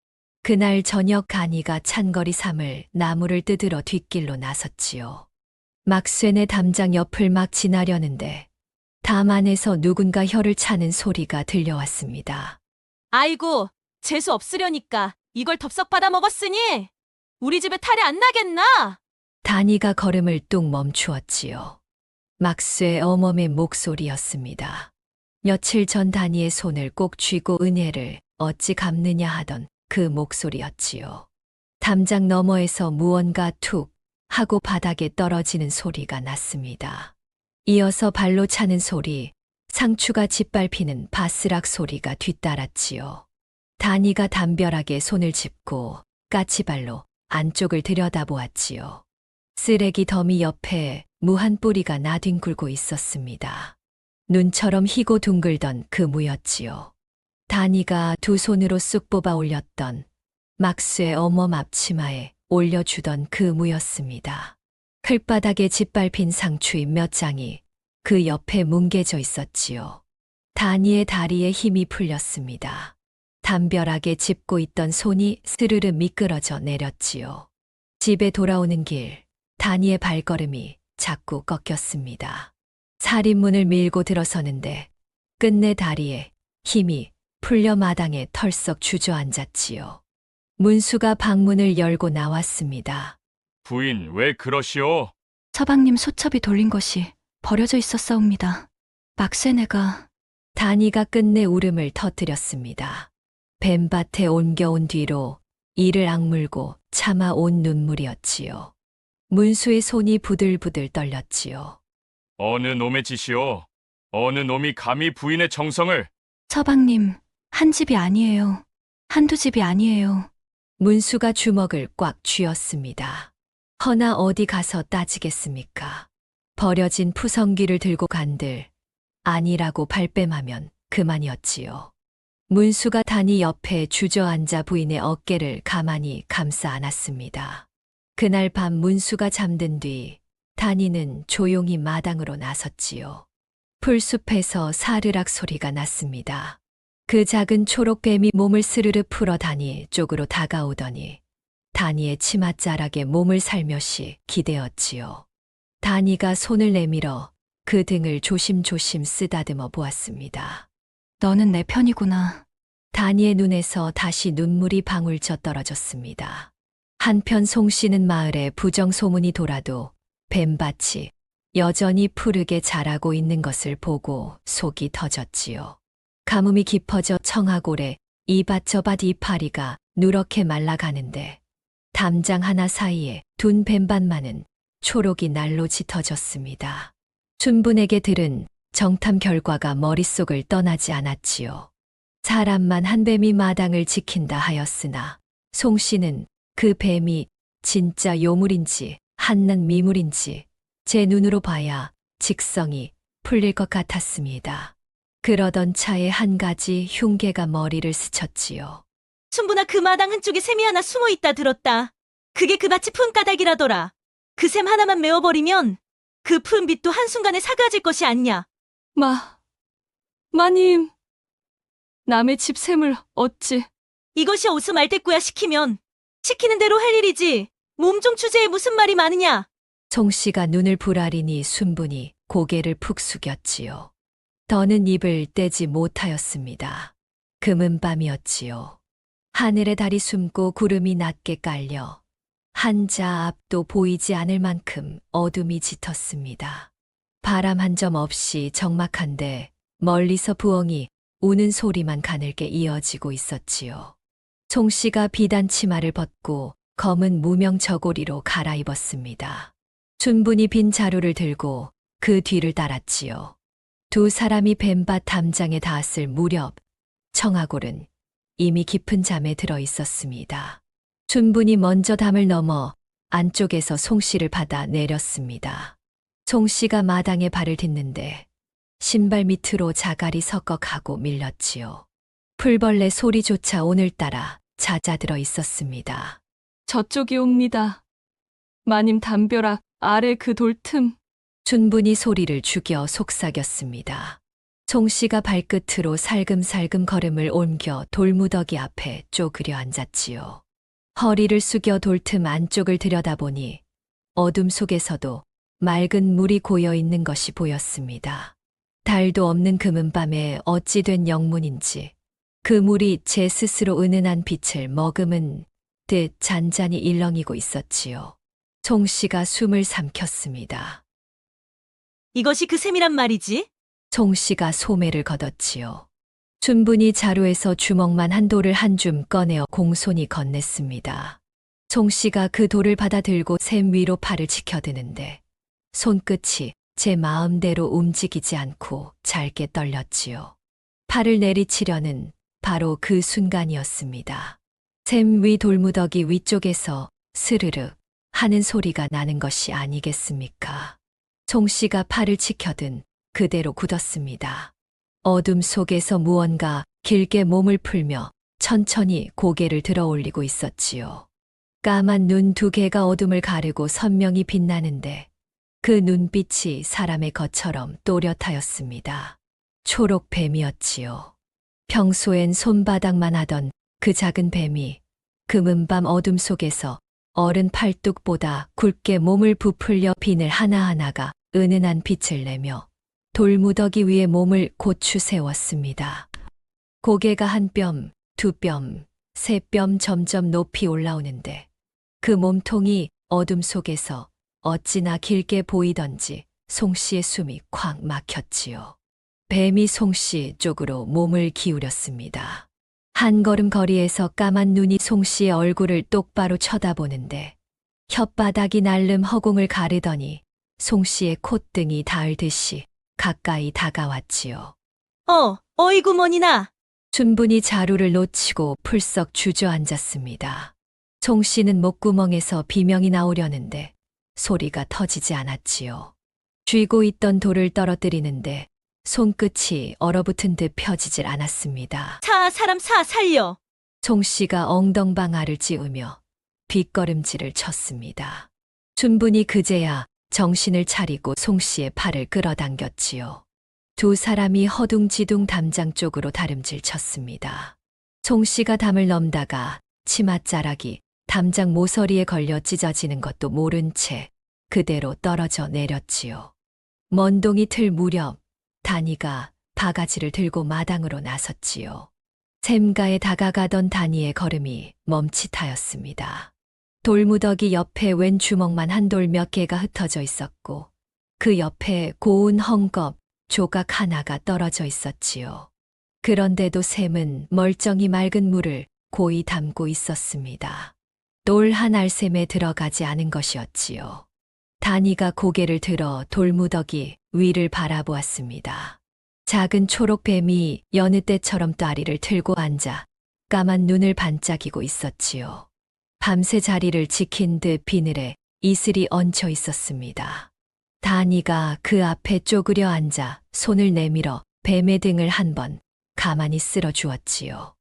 그날 저녁 간이가 찬거리 삼을 나무를 뜯으러 뒷길로 나섰지요. 막쇠네 담장 옆을 막 지나려는데 담 안에서 누군가 혀를 차는 소리가 들려왔습니다. 아이고, 재수 없으려니까 이걸 덥석 받아 먹었으니 우리 집에 탈이 안 나겠나? 단이가 걸음을 뚝 멈추었지요. 막쇠 어멈의 목소리였습니다. 며칠 전 단이의 손을 꼭 쥐고 은혜를 어찌 갚느냐 하던 그 목소리였지요. 담장 너머에서 무언가 툭 하고 바닥에 떨어지는 소리가 났습니다. 이어서 발로 차는 소리, 상추가 짓밟히는 바스락 소리가 뒤따랐지요. 단이가 담벼락에 손을 짚고 까치발로 안쪽을 들여다보았지요. 쓰레기 더미 옆에 무한 뿌리가 나뒹굴고 있었습니다. 눈처럼 희고 둥글던 그 무였지요. 단이가 두 손으로 쑥 뽑아 올렸던 막쇠 어멈 앞치마에 올려주던 그 무였습니다. 클바닥에 짓밟힌 상추잎 몇 장이 그 옆에 뭉개져 있었지요. 단이의 다리에 힘이 풀렸습니다. 담벼락에 짚고 있던 손이 스르르 미끄러져 내렸지요. 집에 돌아오는 길, 단이의 발걸음이 자꾸 꺾였습니다. 살인문을 밀고 들어서는데 끝내 다리에 힘이 풀려 마당에 털썩 주저앉았지요. 문수가 방문을 열고 나왔습니다. 부인 왜 그러시오? 서방님 소첩이 돌린 것이 버려져 있었사옵니다. 막쇠네가. 단이가 끝내 울음을 터뜨렸습니다. 뱀밭에 옮겨온 뒤로 이를 악물고 참아온 눈물이었지요. 문수의 손이 부들부들 떨렸지요. 어느 놈의 짓이오? 어느 놈이 감히 부인의 정성을? 서방님, 한 집이 아니에요. 한두 집이 아니에요. 문수가 주먹을 꽉 쥐었습니다. 허나 어디 가서 따지겠습니까? 버려진 푸성기를 들고 간들 아니라고 발뺌하면 그만이었지요. 문수가 단이 옆에 주저앉아 부인의 어깨를 가만히 감싸 안았습니다. 그날 밤 문수가 잠든 뒤 단이는 조용히 마당으로 나섰지요. 풀숲에서 사르락 소리가 났습니다. 그 작은 초록뱀이 몸을 스르르 풀어 단이 쪽으로 다가오더니 단이의 치맛자락에 몸을 살며시 기대었지요. 단이가 손을 내밀어 그 등을 조심조심 쓰다듬어 보았습니다. 너는 내 편이구나. 단이의 눈에서 다시 눈물이 방울져 떨어졌습니다. 한편 송 씨는 마을에 부정 소문이 돌아도 뱀밭이 여전히 푸르게 자라고 있는 것을 보고 속이 터졌지요. 가뭄이 깊어져 청하골에 이밭 저밭 이파리가 누렇게 말라가는데 담장 하나 사이에 둔 뱀밭만은 초록이 날로 짙어졌습니다. 춘분에게 들은 정탐 결과가 머릿속을 떠나지 않았지요. 사람만 한 뱀이 마당을 지킨다 하였으나 송 씨는 그 뱀이 진짜 요물인지 한낱 미물인지 제 눈으로 봐야 직성이 풀릴 것 같았습니다. 그러던 차에 한 가지 흉계가 머리를 스쳤지요. 춘분아, 그 마당 한쪽에 샘이 하나 숨어있다 들었다. 그게 그 밭이 푼 까닭이라더라. 그 샘 하나만 메워버리면 그 푸른 빛도 한순간에 사그라질 것이 아니냐. 마님. 남의 집 샘을 어찌. 이것이 어스 말대꾸야 시키면 시키는 대로 할 일이지. 몸종 주제에 무슨 말이 많으냐? 송 씨가 눈을 부라리니 순분이 고개를 푹 숙였지요. 더는 입을 떼지 못하였습니다. 금은 밤이었지요. 하늘에 달이 숨고 구름이 낮게 깔려 한자 앞도 보이지 않을 만큼 어둠이 짙었습니다. 바람 한 점 없이 적막한데 멀리서 부엉이 우는 소리만 가늘게 이어지고 있었지요. 송 씨가 비단 치마를 벗고 검은 무명 저고리로 갈아입었습니다. 순분이 빈 자루를 들고 그 뒤를 따랐지요. 두 사람이 뱀밭 담장에 닿았을 무렵 청아골은 이미 깊은 잠에 들어 있었습니다. 순분이 먼저 담을 넘어 안쪽에서 송 씨를 받아 내렸습니다. 송 씨가 마당에 발을 딛는데 신발 밑으로 자갈이 서걱하고 밀렸지요. 풀벌레 소리조차 오늘따라 잦아들어 있었습니다. 저쪽이 옵니다. 마님 담벼락 아래 그 돌틈. 순분이 소리를 죽여 속삭였습니다. 송 씨가 발끝으로 살금살금 걸음을 옮겨 돌무더기 앞에 쪼그려 앉았지요. 허리를 숙여 돌틈 안쪽을 들여다보니 어둠 속에서도 맑은 물이 고여 있는 것이 보였습니다. 달도 없는 금은밤에 어찌 된 영문인지 그 물이 제 스스로 은은한 빛을 머금은 듯 잔잔히 일렁이고 있었지요. 송 씨가 숨을 삼켰습니다. 이것이 그 셈이란 말이지? 송 씨가 소매를 걷었지요. 순분이 자루에서 주먹만 한 돌을 한 줌 꺼내어 공손히 건넸습니다. 송 씨가 그 돌을 받아 들고 샘 위로 팔을 치켜드는데 손끝이 제 마음대로 움직이지 않고 잘게 떨렸지요. 팔을 내리치려는 바로 그 순간이었습니다. 샘 위 돌무더기 위쪽에서 스르륵 하는 소리가 나는 것이 아니겠습니까? 송 씨가 팔을 치켜든 그대로 굳었습니다. 어둠 속에서 무언가 길게 몸을 풀며 천천히 고개를 들어 올리고 있었지요. 까만 눈 두 개가 어둠을 가르고 선명히 빛나는데 그 눈빛이 사람의 것처럼 또렷하였습니다. 초록 뱀이었지요. 평소엔 손바닥만 하던 그 작은 뱀이 금은밤 어둠 속에서 어른 팔뚝보다 굵게 몸을 부풀려 비늘 하나하나가 은은한 빛을 내며 돌무더기 위에 몸을 고추 세웠습니다. 고개가 한 뼘, 두 뼘, 세 뼘 점점 높이 올라오는데 그 몸통이 어둠 속에서 어찌나 길게 보이던지 송 씨의 숨이 콱 막혔지요. 뱀이 송 씨 쪽으로 몸을 기울였습니다. 한 걸음 거리에서 까만 눈이 송 씨의 얼굴을 똑바로 쳐다보는데 혓바닥이 날름 허공을 가르더니 송 씨의 콧등이 닿을 듯이 가까이 다가왔지요. 어이구머니나. 순분이 자루를 놓치고 풀썩 주저앉았습니다. 송 씨는 목구멍에서 비명이 나오려는데 소리가 터지지 않았지요. 쥐고 있던 돌을 떨어뜨리는데 손끝이 얼어붙은 듯 펴지질 않았습니다. 사람 살려. 송 씨가 엉덩방아를 찌우며 뒷걸음질을 쳤습니다. 순분이 그제야 정신을 차리고 송 씨의 팔을 끌어당겼지요. 두 사람이 허둥지둥 담장 쪽으로 다름질 쳤습니다. 송 씨가 담을 넘다가 치맛자락이 담장 모서리에 걸려 찢어지는 것도 모른 채 그대로 떨어져 내렸지요. 먼동이 틀 무렵 다니가 바가지를 들고 마당으로 나섰지요. 샘가에 다가가던 다니의 걸음이 멈칫하였습니다. 돌무더기 옆에 웬 주먹만 한 돌 몇 개가 흩어져 있었고 그 옆에 고운 헝겊 조각 하나가 떨어져 있었지요. 그런데도 샘은 멀쩡히 맑은 물을 고이 담고 있었습니다. 돌 한 알샘에 들어가지 않은 것이었지요. 다니가 고개를 들어 돌무더기 위를 바라보았습니다. 작은 초록뱀이 여느 때처럼 따리를 틀고 앉아 까만 눈을 반짝이고 있었지요. 밤새 자리를 지킨 듯 비늘에 이슬이 얹혀 있었습니다. 다니가 그 앞에 쪼그려 앉아 손을 내밀어 뱀의 등을 한번 가만히 쓸어 주었지요.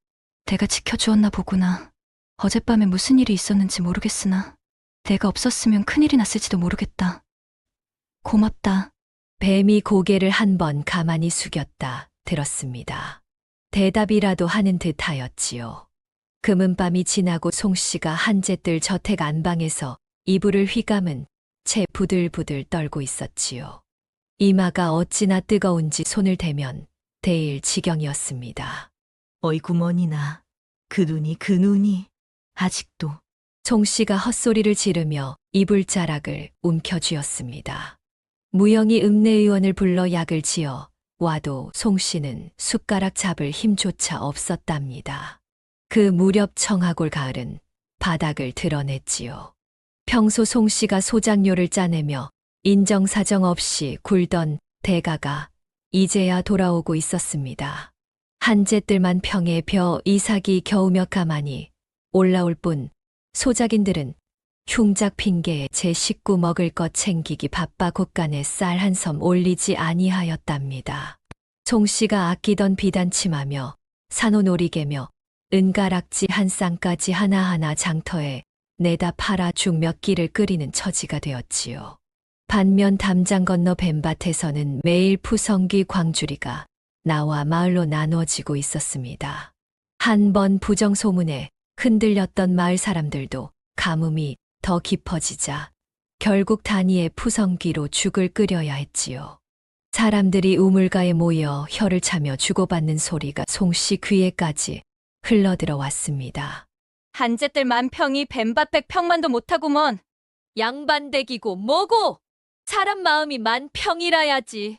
내가 지켜주었나 보구나. 어젯밤에 무슨 일이 있었는지 모르겠으나 내가 없었으면 큰일이 났을지도 모르겠다. 고맙다. 뱀이 고개를 한번 가만히 숙였다 들었습니다. 대답이라도 하는 듯하였지요. 금은밤이 지나고 송 씨가 한제뜰 저택 안방에서 이불을 휘감은 채 부들부들 떨고 있었지요. 이마가 어찌나 뜨거운지 손을 대면 데일 지경이었습니다. 어이구 머니나. 그 눈이 아직도. 송 씨가 헛소리를 지르며 이불자락을 움켜쥐었습니다. 무영이 읍내의원을 불러 약을 지어 와도 송 씨는 숟가락 잡을 힘조차 없었답니다. 그 무렵 청하골 가을은 바닥을 드러냈지요. 평소 송 씨가 소장료를 짜내며 인정사정 없이 굴던 대가가 이제야 돌아오고 있었습니다. 한제뜰만 평에 벼 이삭이 겨우 몇 가마니 올라올 뿐 소작인들은 흉작 핑계에 제 식구 먹을 것 챙기기 바빠 곳간에 쌀 한 섬 올리지 아니하였답니다. 송 씨가 아끼던 비단침하며 산호놀이개며 은가락지 한 쌍까지 하나하나 장터에 내다 팔아 죽 몇 끼를 끓이는 처지가 되었지요. 반면 담장 건너 뱀밭에서는 매일 푸성귀 광주리가 나와 마을로 나누어지고 있었습니다. 한 번 부정소문에 흔들렸던 마을 사람들도 가뭄이 더 깊어지자 결국 단위의 푸성귀로 죽을 끓여야 했지요. 사람들이 우물가에 모여 혀를 차며 주고받는 소리가 송씨 귀에까지 흘러들어왔습니다. 한제뜰 만평이 뱀밭 100평만도 못하구먼. 양반댁이고 뭐고? 사람 마음이 만평이라야지.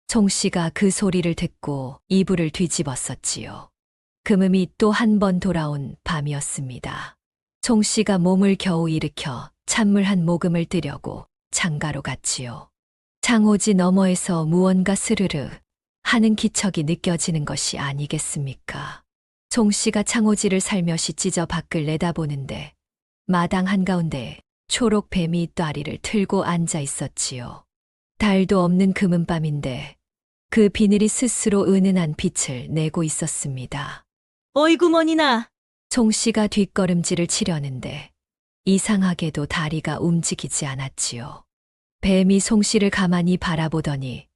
송씨가 그 소리를 듣고 이불을 뒤집었었지요. 금음이 또 한 번 돌아온 밤이었습니다. 송씨가 몸을 겨우 일으켜 찬물 한 모금을 뜨려고 창가로 갔지요. 창호지 너머에서 무언가 스르르 하는 기척이 느껴지는 것이 아니겠습니까? 송씨가 창호지를 살며시 찢어 밖을 내다보는데 마당 한가운데 초록 뱀이 ጧ리를 틀고 앉아 있었지요. 달도 없는 금은밤인데 그 비늘이 스스로 은은한 빛을 내고 있었습니다. 어이구 머니나. 송씨가 뒷걸음질을 치려는데 이상하게도 다리가 움직이지 않았지요. 뱀이 송씨를 가만히 바라보더니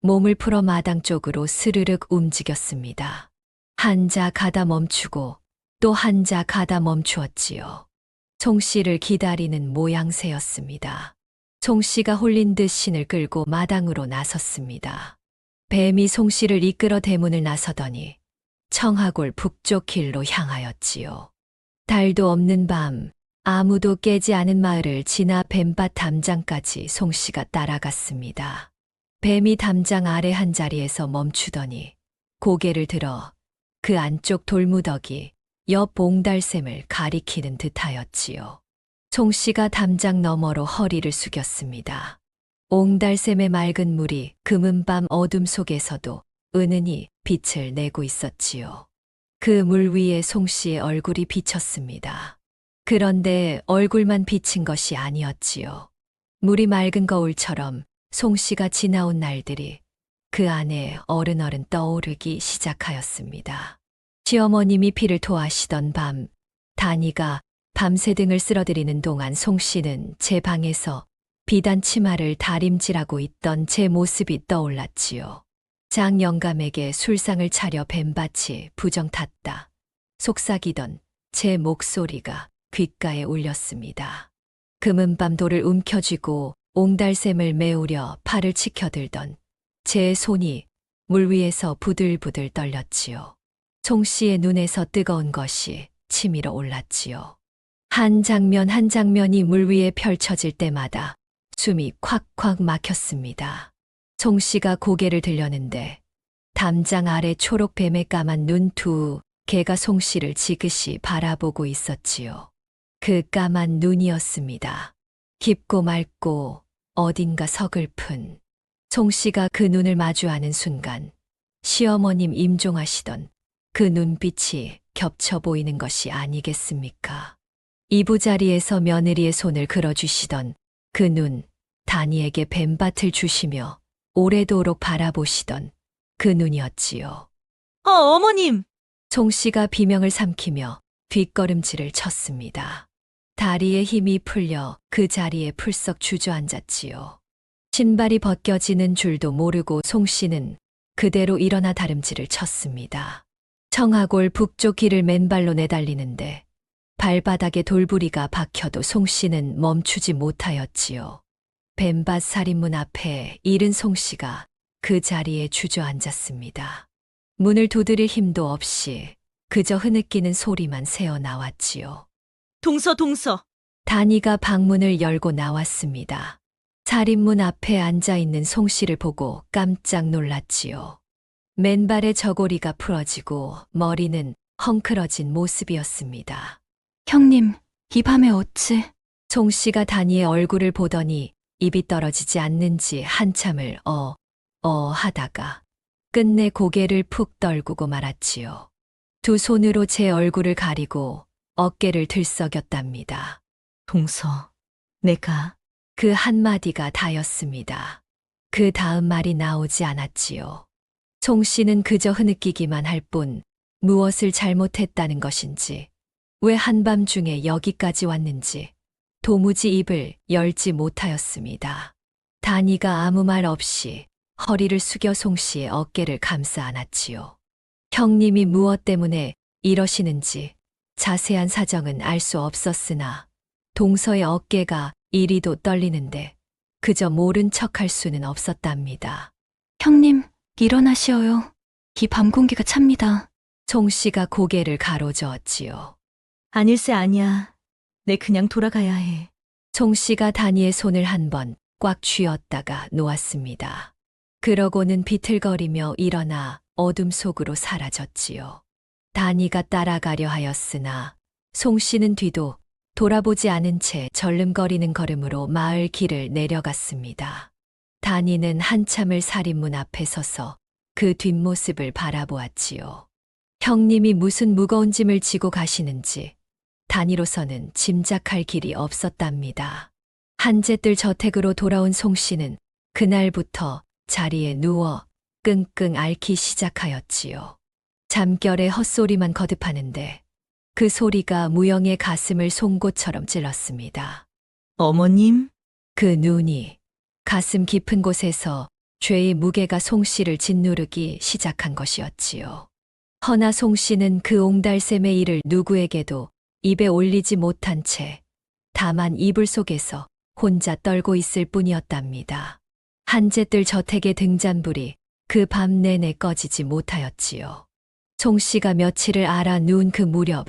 몸을 풀어 마당 쪽으로 스르륵 움직였습니다. 한자 가다 멈추고 또 한자 가다 멈추었지요. 송씨를 기다리는 모양새였습니다. 송씨가 홀린 듯 신을 끌고 마당으로 나섰습니다. 뱀이 송씨를 이끌어 대문을 나서더니 청하골 북쪽 길로 향하였지요. 달도 없는 밤 아무도 깨지 않은 마을을 지나 뱀밭 담장까지 송씨가 따라갔습니다. 뱀이 담장 아래 한 자리에서 멈추더니 고개를 들어 그 안쪽 돌무더기 옆 옹달샘을 가리키는 듯하였지요. 송씨가 담장 너머로 허리를 숙였습니다. 옹달샘의 맑은 물이 금은밤 어둠 속에서도 은은히 빛을 내고 있었지요. 그 물 위에 송씨의 얼굴이 비쳤습니다. 그런데 얼굴만 비친 것이 아니었지요. 물이 맑은 거울처럼 송씨가 지나온 날들이 그 안에 어른어른 떠오르기 시작하였습니다. 시어머님이 피를 토하시던 밤, 다니가 밤새 등을 쓸어들이는 동안 송씨는 제 방에서 비단 치마를 다림질하고 있던 제 모습이 떠올랐지요. 장 영감에게 술상을 차려 뱀밭이 부정 탔다. 속삭이던 제 목소리가 귓가에 울렸습니다. 금은밤 돌을 움켜쥐고 옹달샘을 메우려 팔을 치켜들던 제 손이 물 위에서 부들부들 떨렸지요. 송씨의 눈에서 뜨거운 것이 치밀어 올랐지요. 한 장면 한 장면이 물 위에 펼쳐질 때마다 숨이 콱콱 막혔습니다. 송씨가 고개를 들렸는데 담장 아래 초록뱀의 까만 눈 두 개가 송씨를 지그시 바라보고 있었지요. 그 까만 눈이었습니다. 깊고 맑고 어딘가 서글픈. 송씨가 그 눈을 마주하는 순간 시어머님 임종하시던 그 눈빛이 겹쳐 보이는 것이 아니겠습니까? 이부자리에서 며느리의 손을 그어주시던 그 눈, 다니에게 뱀밭을 주시며 오래도록 바라보시던 그 눈이었지요. 어머님! 송씨가 비명을 삼키며 뒷걸음질을 쳤습니다. 다리에 힘이 풀려 그 자리에 풀썩 주저앉았지요. 신발이 벗겨지는 줄도 모르고 송씨는 그대로 일어나 다름질을 쳤습니다. 청하골 북쪽 길을 맨발로 내달리는데 발바닥에 돌부리가 박혀도 송 씨는 멈추지 못하였지요. 뱀밭 살인문 앞에 잃은 송 씨가 그 자리에 주저앉았습니다. 문을 두드릴 힘도 없이 그저 흐느끼는 소리만 새어 나왔지요. 동서, 동서. 다니가 방문을 열고 나왔습니다. 살인문 앞에 앉아 있는 송 씨를 보고 깜짝 놀랐지요. 맨발의 저고리가 풀어지고 머리는 헝클어진 모습이었습니다. 형님, 이 밤에 어찌? 송 씨가 다니의 얼굴을 보더니 입이 떨어지지 않는지 한참을 하다가 끝내 고개를 푹 떨구고 말았지요. 두 손으로 제 얼굴을 가리고 어깨를 들썩였답니다. 동서, 내가 그 한마디가 다였습니다. 그 다음 말이 나오지 않았지요. 송 씨는 그저 흐느끼기만 할 뿐 무엇을 잘못했다는 것인지, 왜 한밤중에 여기까지 왔는지 도무지 입을 열지 못하였습니다. 다니가 아무 말 없이 허리를 숙여 송 씨의 어깨를 감싸 안았지요. 형님이 무엇 때문에 이러시는지 자세한 사정은 알 수 없었으나 동서의 어깨가 이리도 떨리는데 그저 모른 척할 수는 없었답니다. 형님, 일어나시어요. 이 밤 공기가 찹니다. 송 씨가 고개를 가로저었지요. 아닐세 아니야. 내 그냥 돌아가야 해. 송 씨가 다니의 손을 한 번 꽉 쥐었다가 놓았습니다. 그러고는 비틀거리며 일어나 어둠 속으로 사라졌지요. 다니가 따라가려 하였으나 송 씨는 뒤도 돌아보지 않은 채 절름거리는 걸음으로 마을 길을 내려갔습니다. 다니는 한참을 살인문 앞에 서서 그 뒷모습을 바라보았지요. 형님이 무슨 무거운 짐을 지고 가시는지 다니로서는 짐작할 길이 없었답니다. 한제뜰 저택으로 돌아온 송 씨는 그날부터 자리에 누워 끙끙 앓기 시작하였지요. 잠결에 헛소리만 거듭하는데 그 소리가 무영의 가슴을 송곳처럼 찔렀습니다. 어머님? 그 눈이 가슴 깊은 곳에서 죄의 무게가 송 씨를 짓누르기 시작한 것이었지요. 허나 송 씨는 그 옹달샘의 일을 누구에게도 입에 올리지 못한 채 다만 이불 속에서 혼자 떨고 있을 뿐이었답니다. 한제뜰 저택의 등잔불이 그 밤 내내 꺼지지 못하였지요. 송 씨가 며칠을 알아 누운 그 무렵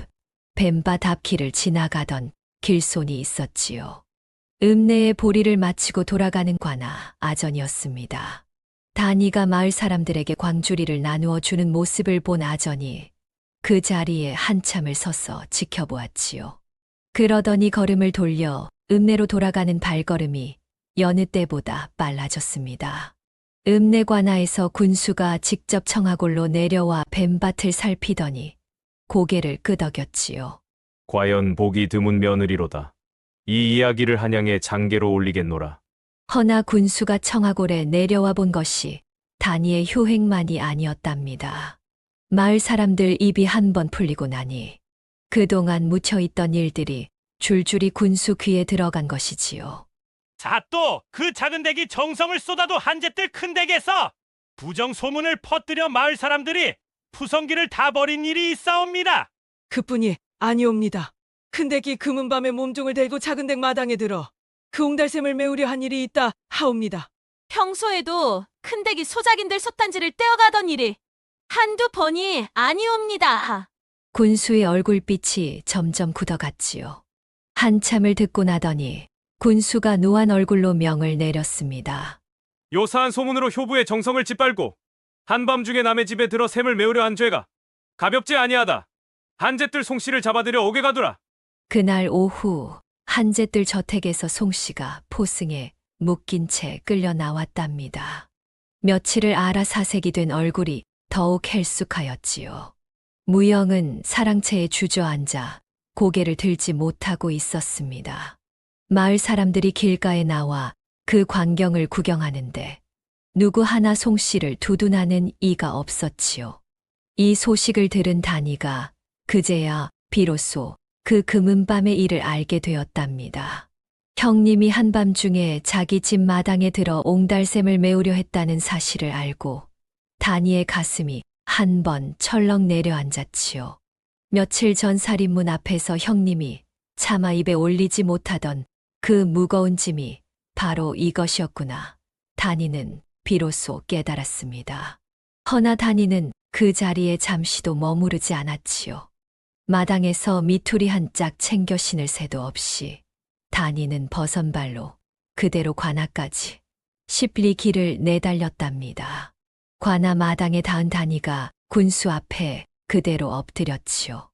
뱀밭 앞길을 지나가던 길손이 있었지요. 읍내의 보리를 마치고 돌아가는 관아 아전이었습니다. 다니가 마을 사람들에게 광주리를 나누어 주는 모습을 본 아전이 그 자리에 한참을 서서 지켜보았지요. 그러더니 걸음을 돌려 읍내로 돌아가는 발걸음이 여느 때보다 빨라졌습니다. 읍내 관아에서 군수가 직접 청하골로 내려와 뱀밭을 살피더니 고개를 끄덕였지요. 과연 복이 드문 며느리로다. 이 이야기를 한양의 장계로 올리겠노라. 허나 군수가 청하골에 내려와 본 것이 다니의 효행만이 아니었답니다. 마을 사람들 입이 한 번 풀리고 나니 그동안 묻혀있던 일들이 줄줄이 군수 귀에 들어간 것이지요. 자, 또 그 작은 댁이 정성을 쏟아도 한제뜰 큰 댁에서 부정 소문을 퍼뜨려 마을 사람들이 푸성기를 다 버린 일이 있사옵니다. 그뿐이 아니옵니다. 큰댁이 금은밤에 몸종을 들고 작은댁 마당에 들어 그 옹달샘을 메우려 한 일이 있다 하옵니다. 평소에도 큰댁이 소작인들 솥단지를 떼어가던 일이 한두 번이 아니옵니다. 군수의 얼굴빛이 점점 굳어갔지요. 한참을 듣고 나더니 군수가 노한 얼굴로 명을 내렸습니다. 요사한 소문으로 효부의 정성을 짓밟고 한밤중에 남의 집에 들어 샘을 메우려 한 죄가 가볍지 아니하다. 한제뜰 송씨를 잡아들여 옥에 가두라. 그날 오후 한제뜰 저택에서 송씨가 포승에 묶인 채 끌려 나왔답니다. 며칠을 알아 사색이 된 얼굴이 더욱 헬쑥하였지요. 무영은 사랑채에 주저앉아 고개를 들지 못하고 있었습니다. 마을 사람들이 길가에 나와 그 광경을 구경하는데 누구 하나 송씨를 두둔하는 이가 없었지요. 이 소식을 들은 다니가 그제야 비로소 그 금은밤의 일을 알게 되었답니다. 형님이 한밤중에 자기 집 마당에 들어 옹달샘을 메우려 했다는 사실을 알고 다니의 가슴이 한 번 철렁 내려앉았지요. 며칠 전 살인문 앞에서 형님이 차마 입에 올리지 못하던 그 무거운 짐이 바로 이것이었구나. 다니는 비로소 깨달았습니다. 허나 다니는 그 자리에 잠시도 머무르지 않았지요. 마당에서 미투리 한 짝 챙겨 신을 새도 없이 다니는 버선발로 그대로 관아까지 쉽리 길을 내달렸답니다. 관아 마당에 닿은 다니가 군수 앞에 그대로 엎드렸지요.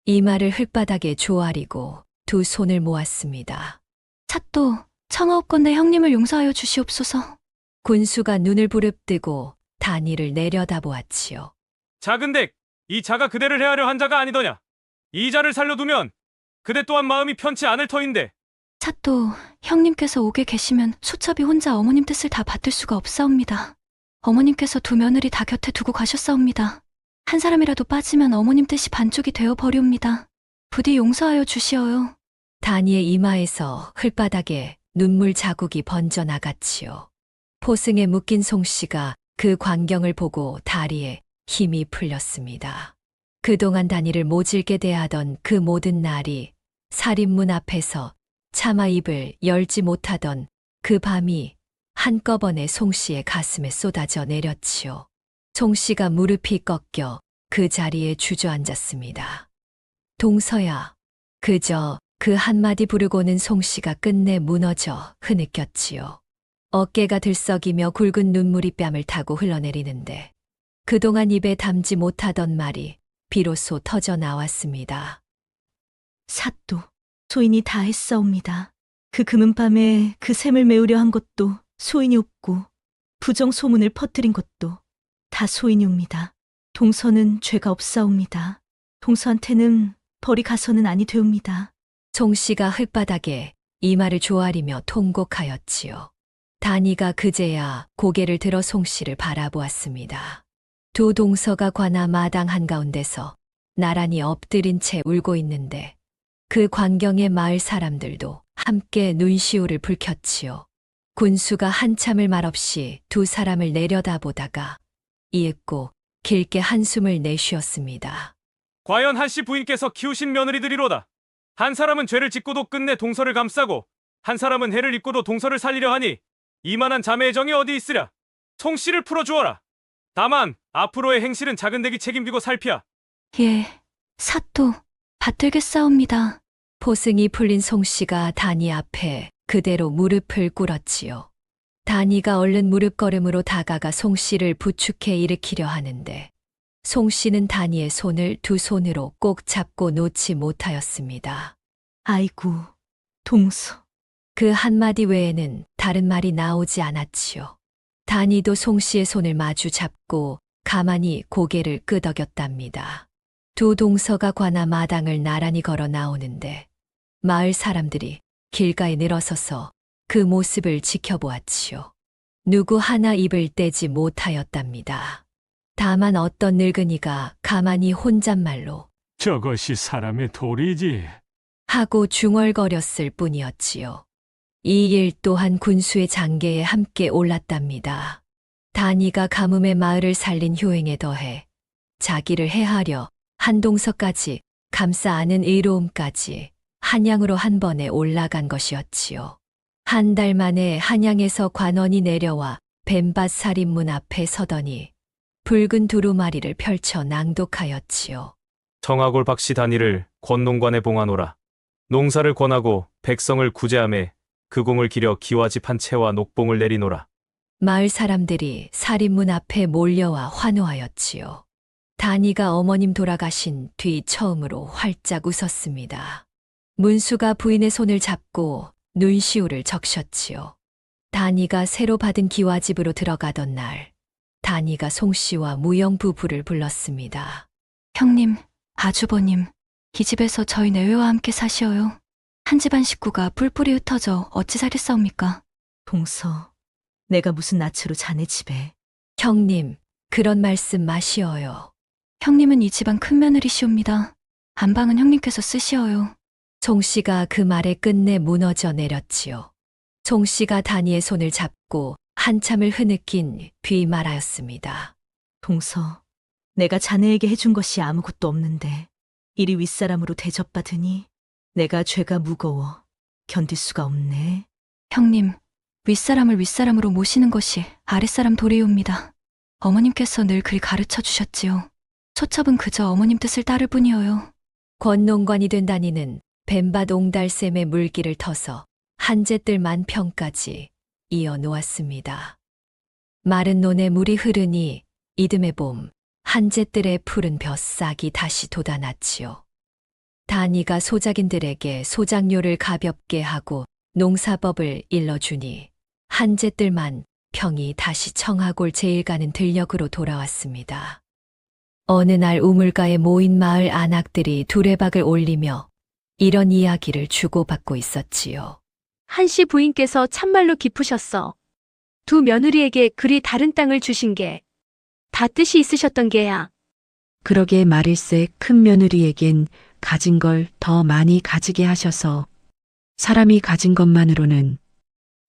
이마를 흙바닥에 조아리고 두 손을 모았습니다. 찻도 청하옵건대 형님을 용서하여 주시옵소서. 군수가 눈을 부릅뜨고 다니를 내려다보았지요. 작은댁, 이 자가 그대를 해하려 한 자가 아니더냐? 이 자를 살려두면 그대 또한 마음이 편치 않을 터인데. 찻도 형님께서 옥에 계시면 소첩이 혼자 어머님 뜻을 다 받들 수가 없사옵니다. 어머님께서 두 며느리 다 곁에 두고 가셨사옵니다. 한 사람이라도 빠지면 어머님 뜻이 반쪽이 되어 버리옵니다. 부디 용서하여 주시어요. 다니의 이마에서 흙바닥에 눈물 자국이 번져나갔지요. 포승에 묶인 송씨가 그 광경을 보고 다리에 힘이 풀렸습니다. 그동안 다니를 모질게 대하던 그 모든 날이 살인문 앞에서 차마 입을 열지 못하던 그 밤이 한꺼번에 송씨의 가슴에 쏟아져 내렸지요. 송씨가 무릎이 꺾여 그 자리에 주저앉았습니다. 동서야. 그저 그 한마디 부르고는 송씨가 끝내 무너져 흐느꼈지요. 어깨가 들썩이며 굵은 눈물이 뺨을 타고 흘러내리는데 그동안 입에 담지 못하던 말이 비로소 터져 나왔습니다. 사또, 소인이 다 했사옵니다. 그 금은밤에 그 샘을 메우려 한 것도 소인이 없고 부정 소문을 퍼뜨린 것도 다 소인이옵니다. 동서는 죄가 없사옵니다. 동서한테는 벌이 가서는 아니 되옵니다. 송씨가 흙바닥에 이마를 조아리며 통곡하였지요. 다니가 그제야 고개를 들어 송씨를 바라보았습니다. 두 동서가 관아 마당 한가운데서 나란히 엎드린 채 울고 있는데 그 광경에 마을 사람들도 함께 눈시울을 붉혔지요. 군수가 한참을 말없이 두 사람을 내려다보다가 이윽고 길게 한숨을 내쉬었습니다. 과연 한씨 부인께서 키우신 며느리들이로다. 한 사람은 죄를 짓고도 끝내 동서를 감싸고 한 사람은 해를 입고도 동서를 살리려 하니 이만한 자매의 정이 어디 있으랴. 송씨를 풀어주어라. 다만 앞으로의 행실은 작은댁이 책임지고 살피야. 예, 사또 받들겠사옵니다. 포승이 풀린 송씨가 다니 앞에 그대로 무릎을 꿇었지요. 다니가 얼른 무릎걸음으로 다가가 송씨를 부축해 일으키려 하는데 송씨는 다니의 손을 두 손으로 꼭 잡고 놓지 못하였습니다. 아이고, 동서. 그 한마디 외에는 다른 말이 나오지 않았지요. 다니도 송씨의 손을 마주 잡고 가만히 고개를 끄덕였답니다. 두 동서가 관아 마당을 나란히 걸어 나오는데 마을 사람들이 길가에 늘어서서 그 모습을 지켜보았지요. 누구 하나 입을 떼지 못하였답니다. 다만 어떤 늙은이가 가만히 혼잣말로 저것이 사람의 돌이지. 하고 중얼거렸을 뿐이었지요. 이 일 또한 군수의 장계에 함께 올랐답니다. 다니가 가뭄의 마을을 살린 효행에 더해 자기를 해하려 한동서까지 감싸 안은 의로움까지 한양으로 한 번에 올라간 것이었지요. 한 달 만에 한양에서 관원이 내려와 뱀밭 살인문 앞에 서더니 붉은 두루마리를 펼쳐 낭독하였지요. 청하골 박씨 단위를 권농관에 봉하노라. 농사를 권하고 백성을 구제하매 그 공을 기려 기와집 한 채와 녹봉을 내리노라. 마을 사람들이 살인문 앞에 몰려와 환호하였지요. 다니가 어머님 돌아가신 뒤 처음으로 활짝 웃었습니다. 문수가 부인의 손을 잡고 눈시울을 적셨지요. 다니가 새로 받은 기와집으로 들어가던 날, 다니가 송씨와 무영 부부를 불렀습니다. 형님, 아주버님, 이 집에서 저희 내외와 함께 사시어요. 한 집안 식구가 뿔뿔이 흩어져 어찌 살겠사옵니까? 동서, 내가 무슨 낯으로 자네 집에. 형님, 그런 말씀 마시어요. 형님은 이 집안 큰 며느리시옵니다. 안방은 형님께서 쓰시어요. 송씨가 그 말에 끝내 무너져 내렸지요. 송씨가 다니의 손을 잡고 한참을 흐느낀 뒤 말하였습니다. 동서, 내가 자네에게 해준 것이 아무것도 없는데 이리 윗사람으로 대접받으니 내가 죄가 무거워 견딜 수가 없네. 형님, 윗사람을 윗사람으로 모시는 것이 아랫사람 도리옵니다. 어머님께서 늘 그리 가르쳐 주셨지요. 소첩은 그저 어머님 뜻을 따를 뿐이어요. 권농관이 된 단이는 뱀밭 옹달샘의 물기를 터서 한제뜰 만평까지 이어 놓았습니다. 마른 논에 물이 흐르니 이듬해 봄 한제뜰의 푸른 벼싹이 다시 돋아났지요. 단이가 소작인들에게 소작료를 가볍게 하고 농사법을 일러주니 한제뜰만 평이 다시 청하골 제일가는 들녘으로 돌아왔습니다. 어느 날 우물가에 모인 마을 안악들이 두레박을 올리며 이런 이야기를 주고받고 있었지요. 한씨 부인께서 참말로 기쁘셨어. 두 며느리에게 그리 다른 땅을 주신 게 다 뜻이 있으셨던 게야. 그러게 말일세 큰 며느리에겐 가진 걸 더 많이 가지게 하셔서 사람이 가진 것만으로는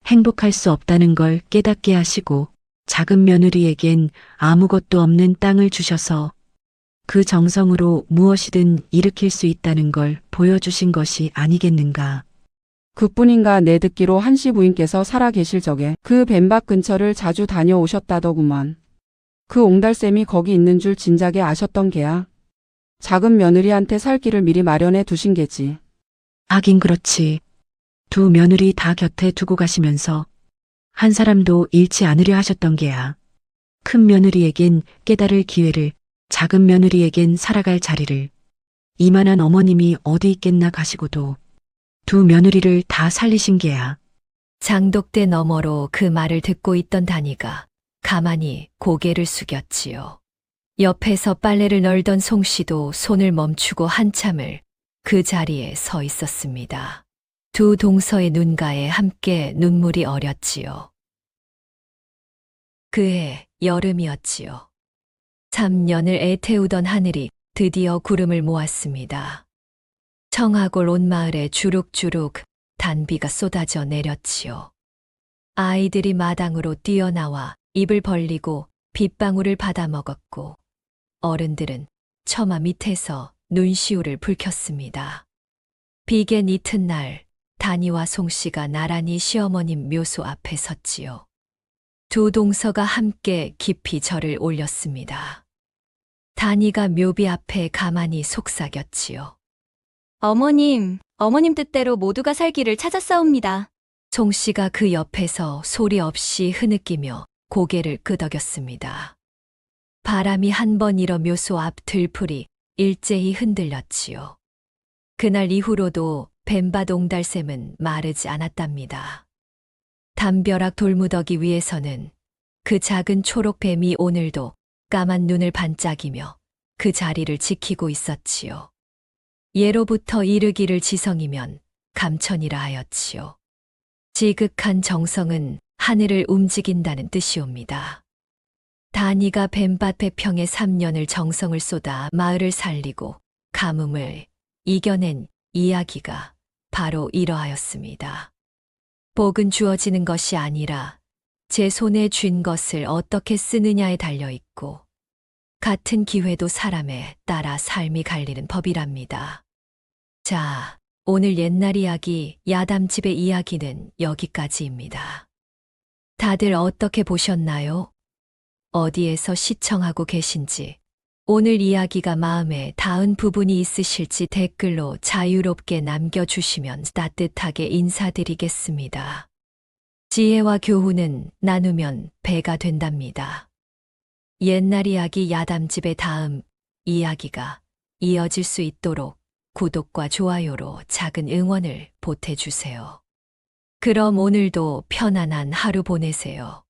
행복할 수 없다는 걸 깨닫게 하시고 작은 며느리에겐 아무것도 없는 땅을 주셔서 그 정성으로 무엇이든 일으킬 수 있다는 걸 보여주신 것이 아니겠는가. 그뿐인가 내 듣기로 한씨 부인께서 살아 계실 적에 그 뱀밭 근처를 자주 다녀오셨다더구먼. 그 옹달샘이 거기 있는 줄 진작에 아셨던 게야. 작은 며느리한테 살 길을 미리 마련해 두신 게지. 하긴 그렇지. 두 며느리 다 곁에 두고 가시면서 한 사람도 잃지 않으려 하셨던 게야. 큰 며느리에겐 깨달을 기회를, 작은 며느리에겐 살아갈 자리를. 이만한 어머님이 어디 있겠나 가시고도 두 며느리를 다 살리신 게야. 장독대 너머로 그 말을 듣고 있던 단이가 가만히 고개를 숙였지요. 옆에서 빨래를 널던 송씨도 손을 멈추고 한참을 그 자리에 서 있었습니다. 두 동서의 눈가에 함께 눈물이 어렸지요. 그해 여름이었지요. 3년을 애태우던 하늘이 드디어 구름을 모았습니다. 청하골 온 마을에 주룩주룩 단비가 쏟아져 내렸지요. 아이들이 마당으로 뛰어나와 입을 벌리고 빗방울을 받아 먹었고 어른들은 처마 밑에서 눈시울을 붉혔습니다. 비겐 이튿날 단이와 송씨가 나란히 시어머님 묘소 앞에 섰지요. 두 동서가 함께 깊이 절을 올렸습니다. 단이가 묘비 앞에 가만히 속삭였지요. 어머님 뜻대로 모두가 살 길을 찾았사옵니다. 송씨가 그 옆에서 소리 없이 흐느끼며 고개를 끄덕였습니다. 바람이 한 번 일어 묘소 앞 들풀이 일제히 흔들렸지요. 그날 이후로도 뱀밭 옹달샘은 마르지 않았답니다. 담벼락 돌무더기 위에서는 그 작은 초록뱀이 오늘도 까만 눈을 반짝이며 그 자리를 지키고 있었지요. 예로부터 이르기를 지성이면 감천이라 하였지요. 지극한 정성은 하늘을 움직인다는 뜻이옵니다. 단이가 뱀밭 배평에 3년을 정성을 쏟아 마을을 살리고 가뭄을 이겨낸 이야기가 바로 이러하였습니다. 복은 주어지는 것이 아니라 제 손에 쥔 것을 어떻게 쓰느냐에 달려있고 같은 기회도 사람에 따라 삶이 갈리는 법이랍니다. 자, 오늘 옛날 이야기 야담집의 이야기는 여기까지입니다. 다들 어떻게 보셨나요? 어디에서 시청하고 계신지, 오늘 이야기가 마음에 닿은 부분이 있으실지 댓글로 자유롭게 남겨주시면 따뜻하게 인사드리겠습니다. 지혜와 교훈은 나누면 배가 된답니다. 옛날 이야기 야담집의 다음 이야기가 이어질 수 있도록 구독과 좋아요로 작은 응원을 보태주세요. 그럼 오늘도 편안한 하루 보내세요.